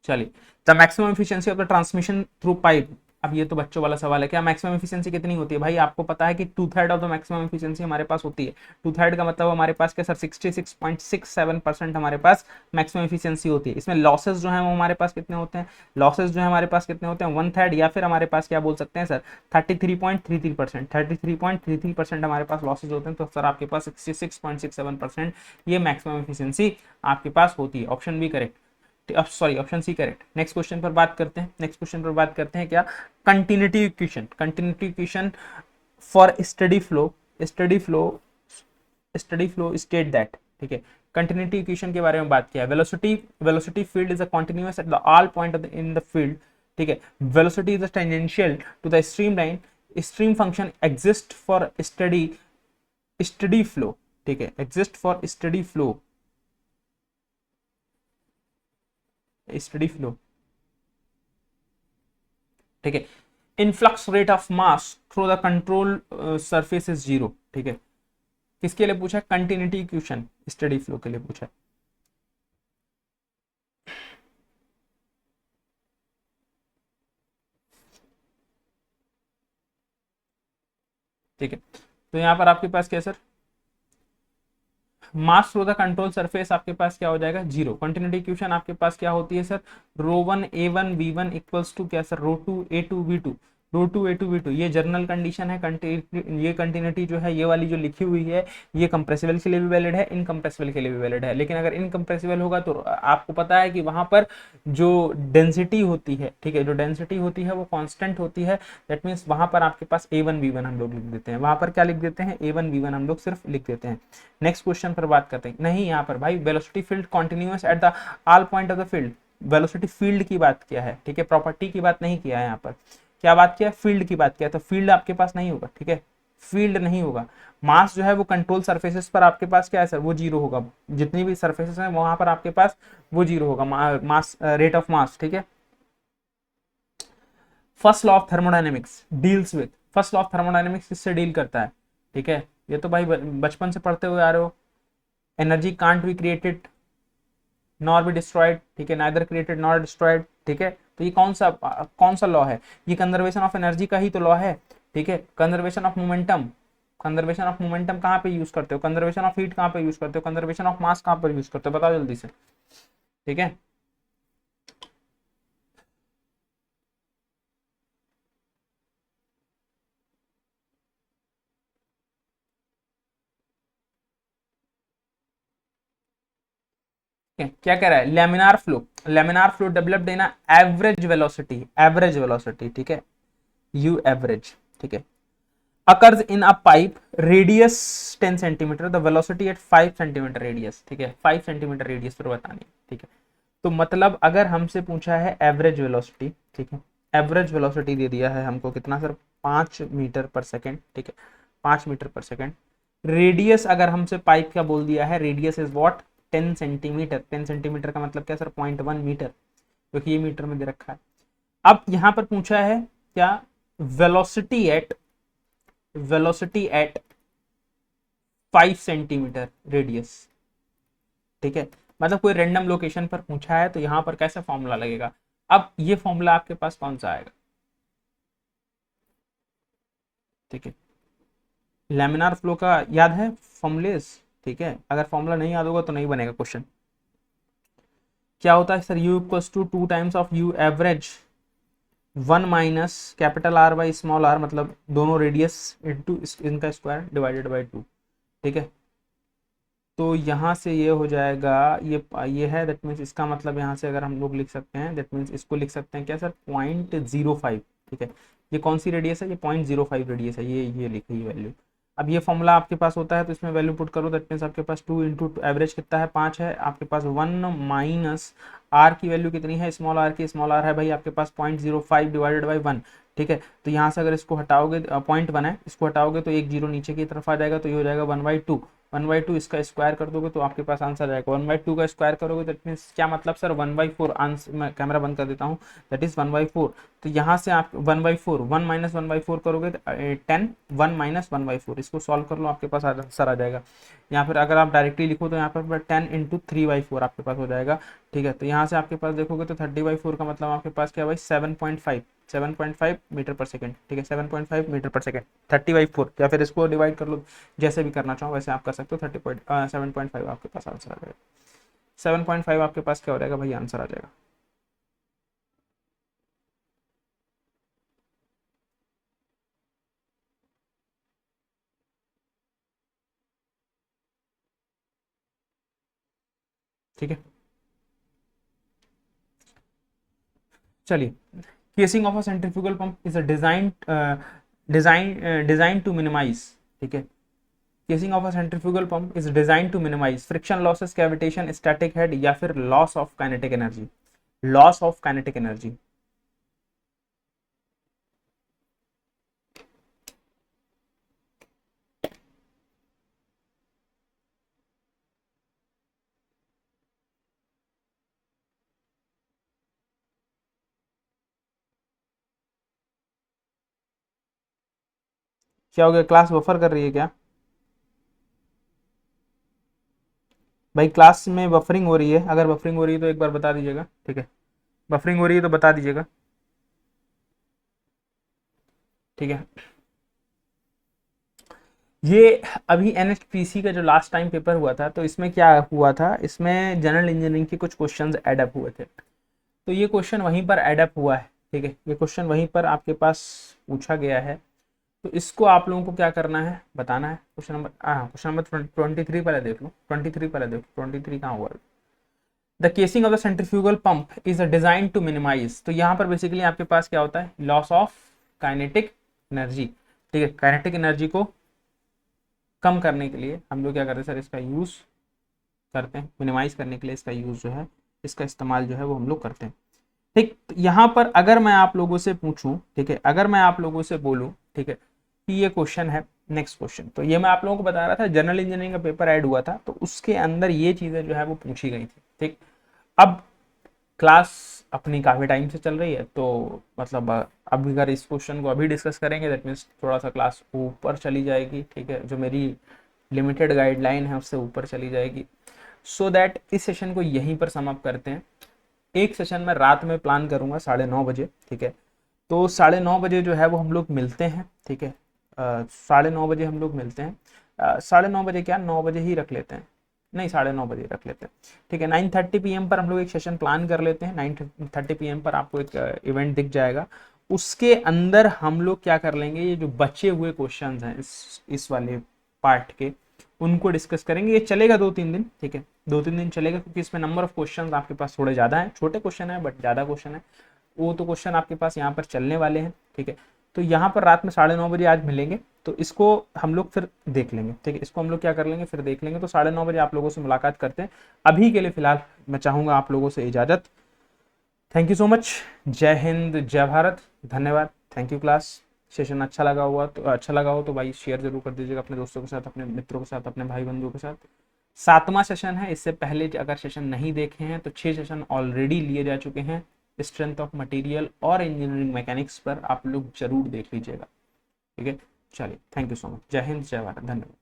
Speaker 1: चलिए, the maximum efficiency of the transmission through pipe. अब ये तो बच्चों वाला सवाल है, क्या मैक्सिमम एफिशिएंसी कितनी होती है भाई, आपको पता है कि 2/3 ऑफ द मैक्सिमम एफिशिएंसी हमारे पास होती है। 2/3 का मतलब हमारे पास क्या सर, 66.67% हमारे पास मैक्सिमम एफिशिएंसी होती है। इसमें लॉसेस जो है वो हमारे पास कितने होते हैं, लॉसेस जो है हमारे पास कितने होते हैं, 1/3, या फिर हमारे पास क्या बोल सकते हैं सर, 33.33%, 33.33% हमारे पास लॉसेज होते हैं। तो सर आपके पास 66.67% ये मैक्सिमम एफिशिएंसी आपके पास होती है। Option B correct, sorry option C correct. Next question पर बात करते हैं, नेक्स्ट क्वेश्चन पर बात करते हैं क्या, continuity equation, continuity equation for steady flow, steady flow, steady flow state that, ठीक है। कंटिन्यूटी इक्वेशन के बारे में बात किया है, velocity, velocity field is a continuous at the all point in the field, ठीक है। Velocity is tangential to the stream line, stream function exist for steady, steady flow, ठीक है, exist for steady flow, steady flow, ठीक है। Influx rate of mass through the control surface is zero, ठीक है। किसके लिए पूछा है, कंटिन्यूटी इक्वेशन स्टडी फ्लो के लिए पूछा है, ठीक है। तो यहां पर आपके पास क्या sir, mass through the control surface आपके पास क्या हो जाएगा, जीरो। कंटिन्यूटी इक्वेशन आपके पास क्या होती है sir, ρ1 A1 V1 equals to क्या sir, ρ2 A2 V2, ρ2 A2 V2, ये जनरल कंडीशन है। ये कंटिन्यूटी जो है, ये वाली जो लिखी हुई है, ये कंप्रेसिबल के लिए भी वैलिड है, इनकम्प्रेसिबल के लिए भी वैलिड है। लेकिन अगर इनकम्प्रेसिबल होगा तो आपको पता है कि वहां पर जो डेंसिटी होती है, ठीक है, जो डेंसिटी होती है वो कांस्टेंट होती है। दैट मीन्स वहां पर आपके पास A1 V1 हम लोग लिख देते हैं, वहां पर क्या लिख देते हैं, A1 V1 हम लोग सिर्फ लिख देते हैं। नेक्स्ट क्वेश्चन पर बात करते हैं, नहीं यहाँ पर भाई velocity field continuous eight the all point of the field, velocity field की बात किया है, ठीक है, प्रॉपर्टी की बात नहीं किया है। यहाँ पर क्या बात किया, फील्ड की बात किया, तो फील्ड आपके पास नहीं होगा, ठीक है, फील्ड नहीं होगा। मास जो है वो कंट्रोल सरफेसेस पर आपके पास क्या है सर, वो जीरो होगा, जितनी भी सरफेसेस हैं वहां पर आपके पास वो जीरो होगा, मास रेट ऑफ मास, ठीक है। First law of thermodynamics deals with, first law of thermodynamics किससे डील करता है, ठीक है, ये तो भाई बचपन से पढ़ते हुए आ रहे हो। Energy can't be created nor be destroyed, ठीक है, नाइदर क्रिएटेड नॉर डिस्ट्रॉयड, ठीक है। तो ये कौन सा लॉ है, ये कंजर्वेशन ऑफ एनर्जी का ही तो लॉ है, ठीक है। Conservation of momentum, conservation of momentum कहाँ पे यूज करते हो, कंजर्वेशन ऑफ हीट कहाँ पे यूज करते हो, कंजर्वेशन ऑफ मास कहाँ पर यूज करते हो, बताओ जल्दी से, ठीक है। क्या कह रहा है, laminar flow developed in average velocity, ठीक है, यू एवरेज, ठीक है, occurs in a pipe radius 10 centimetre, the velocity at 5 centimetre radius, ठीक है, 5 सेंटीमीटर रेडियस पर बतानी है, ठीक है। तो मतलब अगर हमसे पूछा है एवरेज वेलोसिटी, ठीक है, एवरेज वेलोसिटी दे दिया है हमको कितना सर, 5 मीटर पर सेकेंड, ठीक है, 5 मीटर पर सेकेंड। रेडियस अगर हमसे पाइप का बोल दिया है, radius is what, 10 centimetre, 10 centimetre का मतलब क्या सर, 0.1 मीटर, क्योंकि ये मीटर में दे रखा है। अब यहां पर पूछा है क्या, वेलोसिटी एट 5 सेंटीमीटर रेडियस, ठीक है, मतलब कोई रैंडम लोकेशन पर पूछा है, तो यहां पर कैसा फॉर्मूला लगेगा। अब ये फॉर्मूला आपके पास कौन सा आएगा, ठीक है, लेमिनार फ्लो का याद है फॉर्मूलेस, ठीक है, अगर फॉर्मूला नहीं याद होगा तो नहीं बनेगा क्वेश्चन। क्या होता है sir, u equals to 2 times of u average 1 minus capital R by small R, मतलब दोनों रेडियस इंटू इनका स्क्वायर डिवाइडेड बाई 2, ठीक है। तो यहाँ से ये हो जाएगा, ये है, दैट मीन्स इसका मतलब यहाँ से अगर हम लोग लिख सकते हैं, दैट मीन्स इसको लिख सकते हैं क्या सर, 0.05, ठीक है। ये कौन सी रेडियस है, ये 0.05 रेडियस है, ये लिखी वैल्यू। अब ये फॉर्मूला आपके पास होता है, तो इसमें वैल्यू पुट करो, दैट मीन्स आपके पास 2 इंटू एवरेज कितना है, 5 है, आपके पास 1 माइनस आर की वैल्यू कितनी है, स्मॉल आर की, स्मॉल आर है भाई आपके पास 0.05 डिवाइडेड बाई 1, ठीक है। तो यहाँ से अगर इसको हटाओगे, 0.1 है, इसको हटाओगे तो एक जीरो नीचे की तरफ आ जाएगा, तो ये हो जाएगा 1/2, 1/2 इसका स्क्वायर कर दोगे तो आपके पास आंसर आएगा, 1/2 का स्क्वायर करोगे, दैट मीन्स क्या मतलब सर, 1/4 आंसर, मैं कैमरा बंद कर देता हूँ, दैट इज 1/4। तो यहाँ से आप 1/4, 1 माइनस 1/4 करोगे तो 10, 1 माइनस 1/4, इसको सॉल्व कर लो, आपके पास आंसर आ जाएगा। यहाँ पर अगर आप डायरेक्टली लिखो तो यहाँ पर 10 इंटू 3/4 आपके पास हो जाएगा, ठीक है। तो यहाँ से आपके पास देखोगे तो 30/4 का मतलब आपके पास क्या भाई, 7.5 मीटर पर सेकेंड, ठीक है, 7.5 मीटर पर सेकेंड, 30/4, या फिर इसको डिवाइड कर लो, जैसे भी करना चाहो वैसे आप कर सकते हो, 7.5 आपके पास आंसर आ जाएगा, 7.5 आपके पास क्या हो जाएगा भाई, आंसर आ जाएगा। ठीक है, चलिए, casing of a centrifugal pump is a design to minimise, ठीक है, casing of a centrifugal pump is design to minimise friction losses, cavitation, static head, या फिर loss of kinetic energy, loss of kinetic energy. क्या हो गया, class buffer कर रही है क्या भाई, क्लास में बफरिंग हो रही है, अगर बफरिंग हो रही है तो एक बार बता दीजिएगा, ठीक है, बफरिंग हो रही है तो बता दीजिएगा, ठीक है। ये अभी एनएचपीसी का जो लास्ट टाइम पेपर हुआ था, तो इसमें क्या हुआ था, इसमें जनरल इंजीनियरिंग के कुछ क्वेश्चंस एडअप हुए थे, तो ये क्वेश्चन वहीं पर एडअप हुआ है, ठीक है, ये क्वेश्चन वहीं पर आपके पास पूछा गया है, तो इसको आप लोगों को क्या करना है, बताना है। क्वेश्चन नंबर 23 पहले देख लो, 23 पहले देखो, 23 कहाँ हुआ, the casing of the centrifugal pump is design to minimise, तो यहाँ पर बेसिकली आपके पास क्या होता है, लॉस ऑफ काइनेटिक एनर्जी, ठीक है, काइनेटिक एनर्जी को कम करने के लिए हम लोग क्या करते हैं सर, इसका यूज करते हैं, मिनिमाइज करने के लिए इसका यूज जो है, इसका इस्तेमाल जो है वो हम लोग करते हैं, ठीक। तो यहाँ पर अगर मैं आप लोगों से पूछूं, ठीक है, अगर मैं आप लोगों से बोलूं, ठीक है, कि ये क्वेश्चन है, नेक्स्ट क्वेश्चन, तो ये मैं आप लोगों को बता रहा था, जनरल इंजीनियरिंग का पेपर ऐड हुआ था, तो उसके अंदर ये चीजें जो है वो पूछी गई थी, ठीक। अब क्लास अपनी काफ़ी टाइम से चल रही है, तो मतलब अब अगर इस क्वेश्चन को अभी डिस्कस करेंगे, दैट मीन्स थोड़ा सा क्लास ऊपर चली जाएगी, ठीक है, जो मेरी लिमिटेड गाइडलाइन है उससे ऊपर चली जाएगी, सो दैट इस सेशन को यहीं पर समाप्त करते हैं। एक सेशन में रात में प्लान करूंगा 9:30 बजे, ठीक है, तो 9:30 बजे जो है वो हम लोग मिलते हैं, ठीक है, 9:30 बजे हम लोग मिलते हैं, 9:30 क्या, 9 बजे ही रख लेते हैं, नहीं 9:30 बजे रख लेते हैं, ठीक है, 9:30 PM पर हम लोग एक सेशन प्लान कर लेते हैं, 9:30 PM पर आपको एक इवेंट दिख जाएगा, उसके अंदर हम लोग क्या कर लेंगे, ये जो बचे हुए क्वेश्चंस हैं इस वाले पार्ट के, उनको डिस्कस करेंगे। ये चलेगा 2-3 दिन, ठीक है, 2-3 दिन चलेगा, क्योंकि इसमें नंबर ऑफ क्वेश्चन आपके पास थोड़े ज़्यादा हैं, छोटे क्वेश्चन है बट ज़्यादा क्वेश्चन है, वो तो क्वेश्चन आपके पास यहाँ पर चलने वाले हैं, ठीक है। तो यहाँ पर रात में 9:30 बजे आज मिलेंगे, तो इसको हम लोग फिर देख लेंगे, ठीक है, इसको हम लोग क्या कर लेंगे, फिर देख लेंगे। तो 9:30 बजे आप लोगों से मुलाकात करते हैं। अभी के लिए फिलहाल मैं चाहूँगा आप लोगों से इजाज़त। Thank you so much. जय हिंद, जय भारत, धन्यवाद, थैंक यू क्लास। सेशन अच्छा लगा हो तो भाई शेयर जरूर कर दीजिएगा अपने दोस्तों के साथ, अपने मित्रों के साथ, अपने भाई बंधुओं के साथ। 7वां सेशन है, इससे पहले अगर सेशन नहीं देखे हैं तो 6 सेशन ऑलरेडी लिए जा चुके हैं स्ट्रेंथ ऑफ मटेरियल और इंजीनियरिंग मैकेनिक्स पर, आप लोग जरूर देख लीजिएगा, ठीक है। चलिए, थैंक यू सो मच। जय हिंद, जय भारत, धन्यवाद।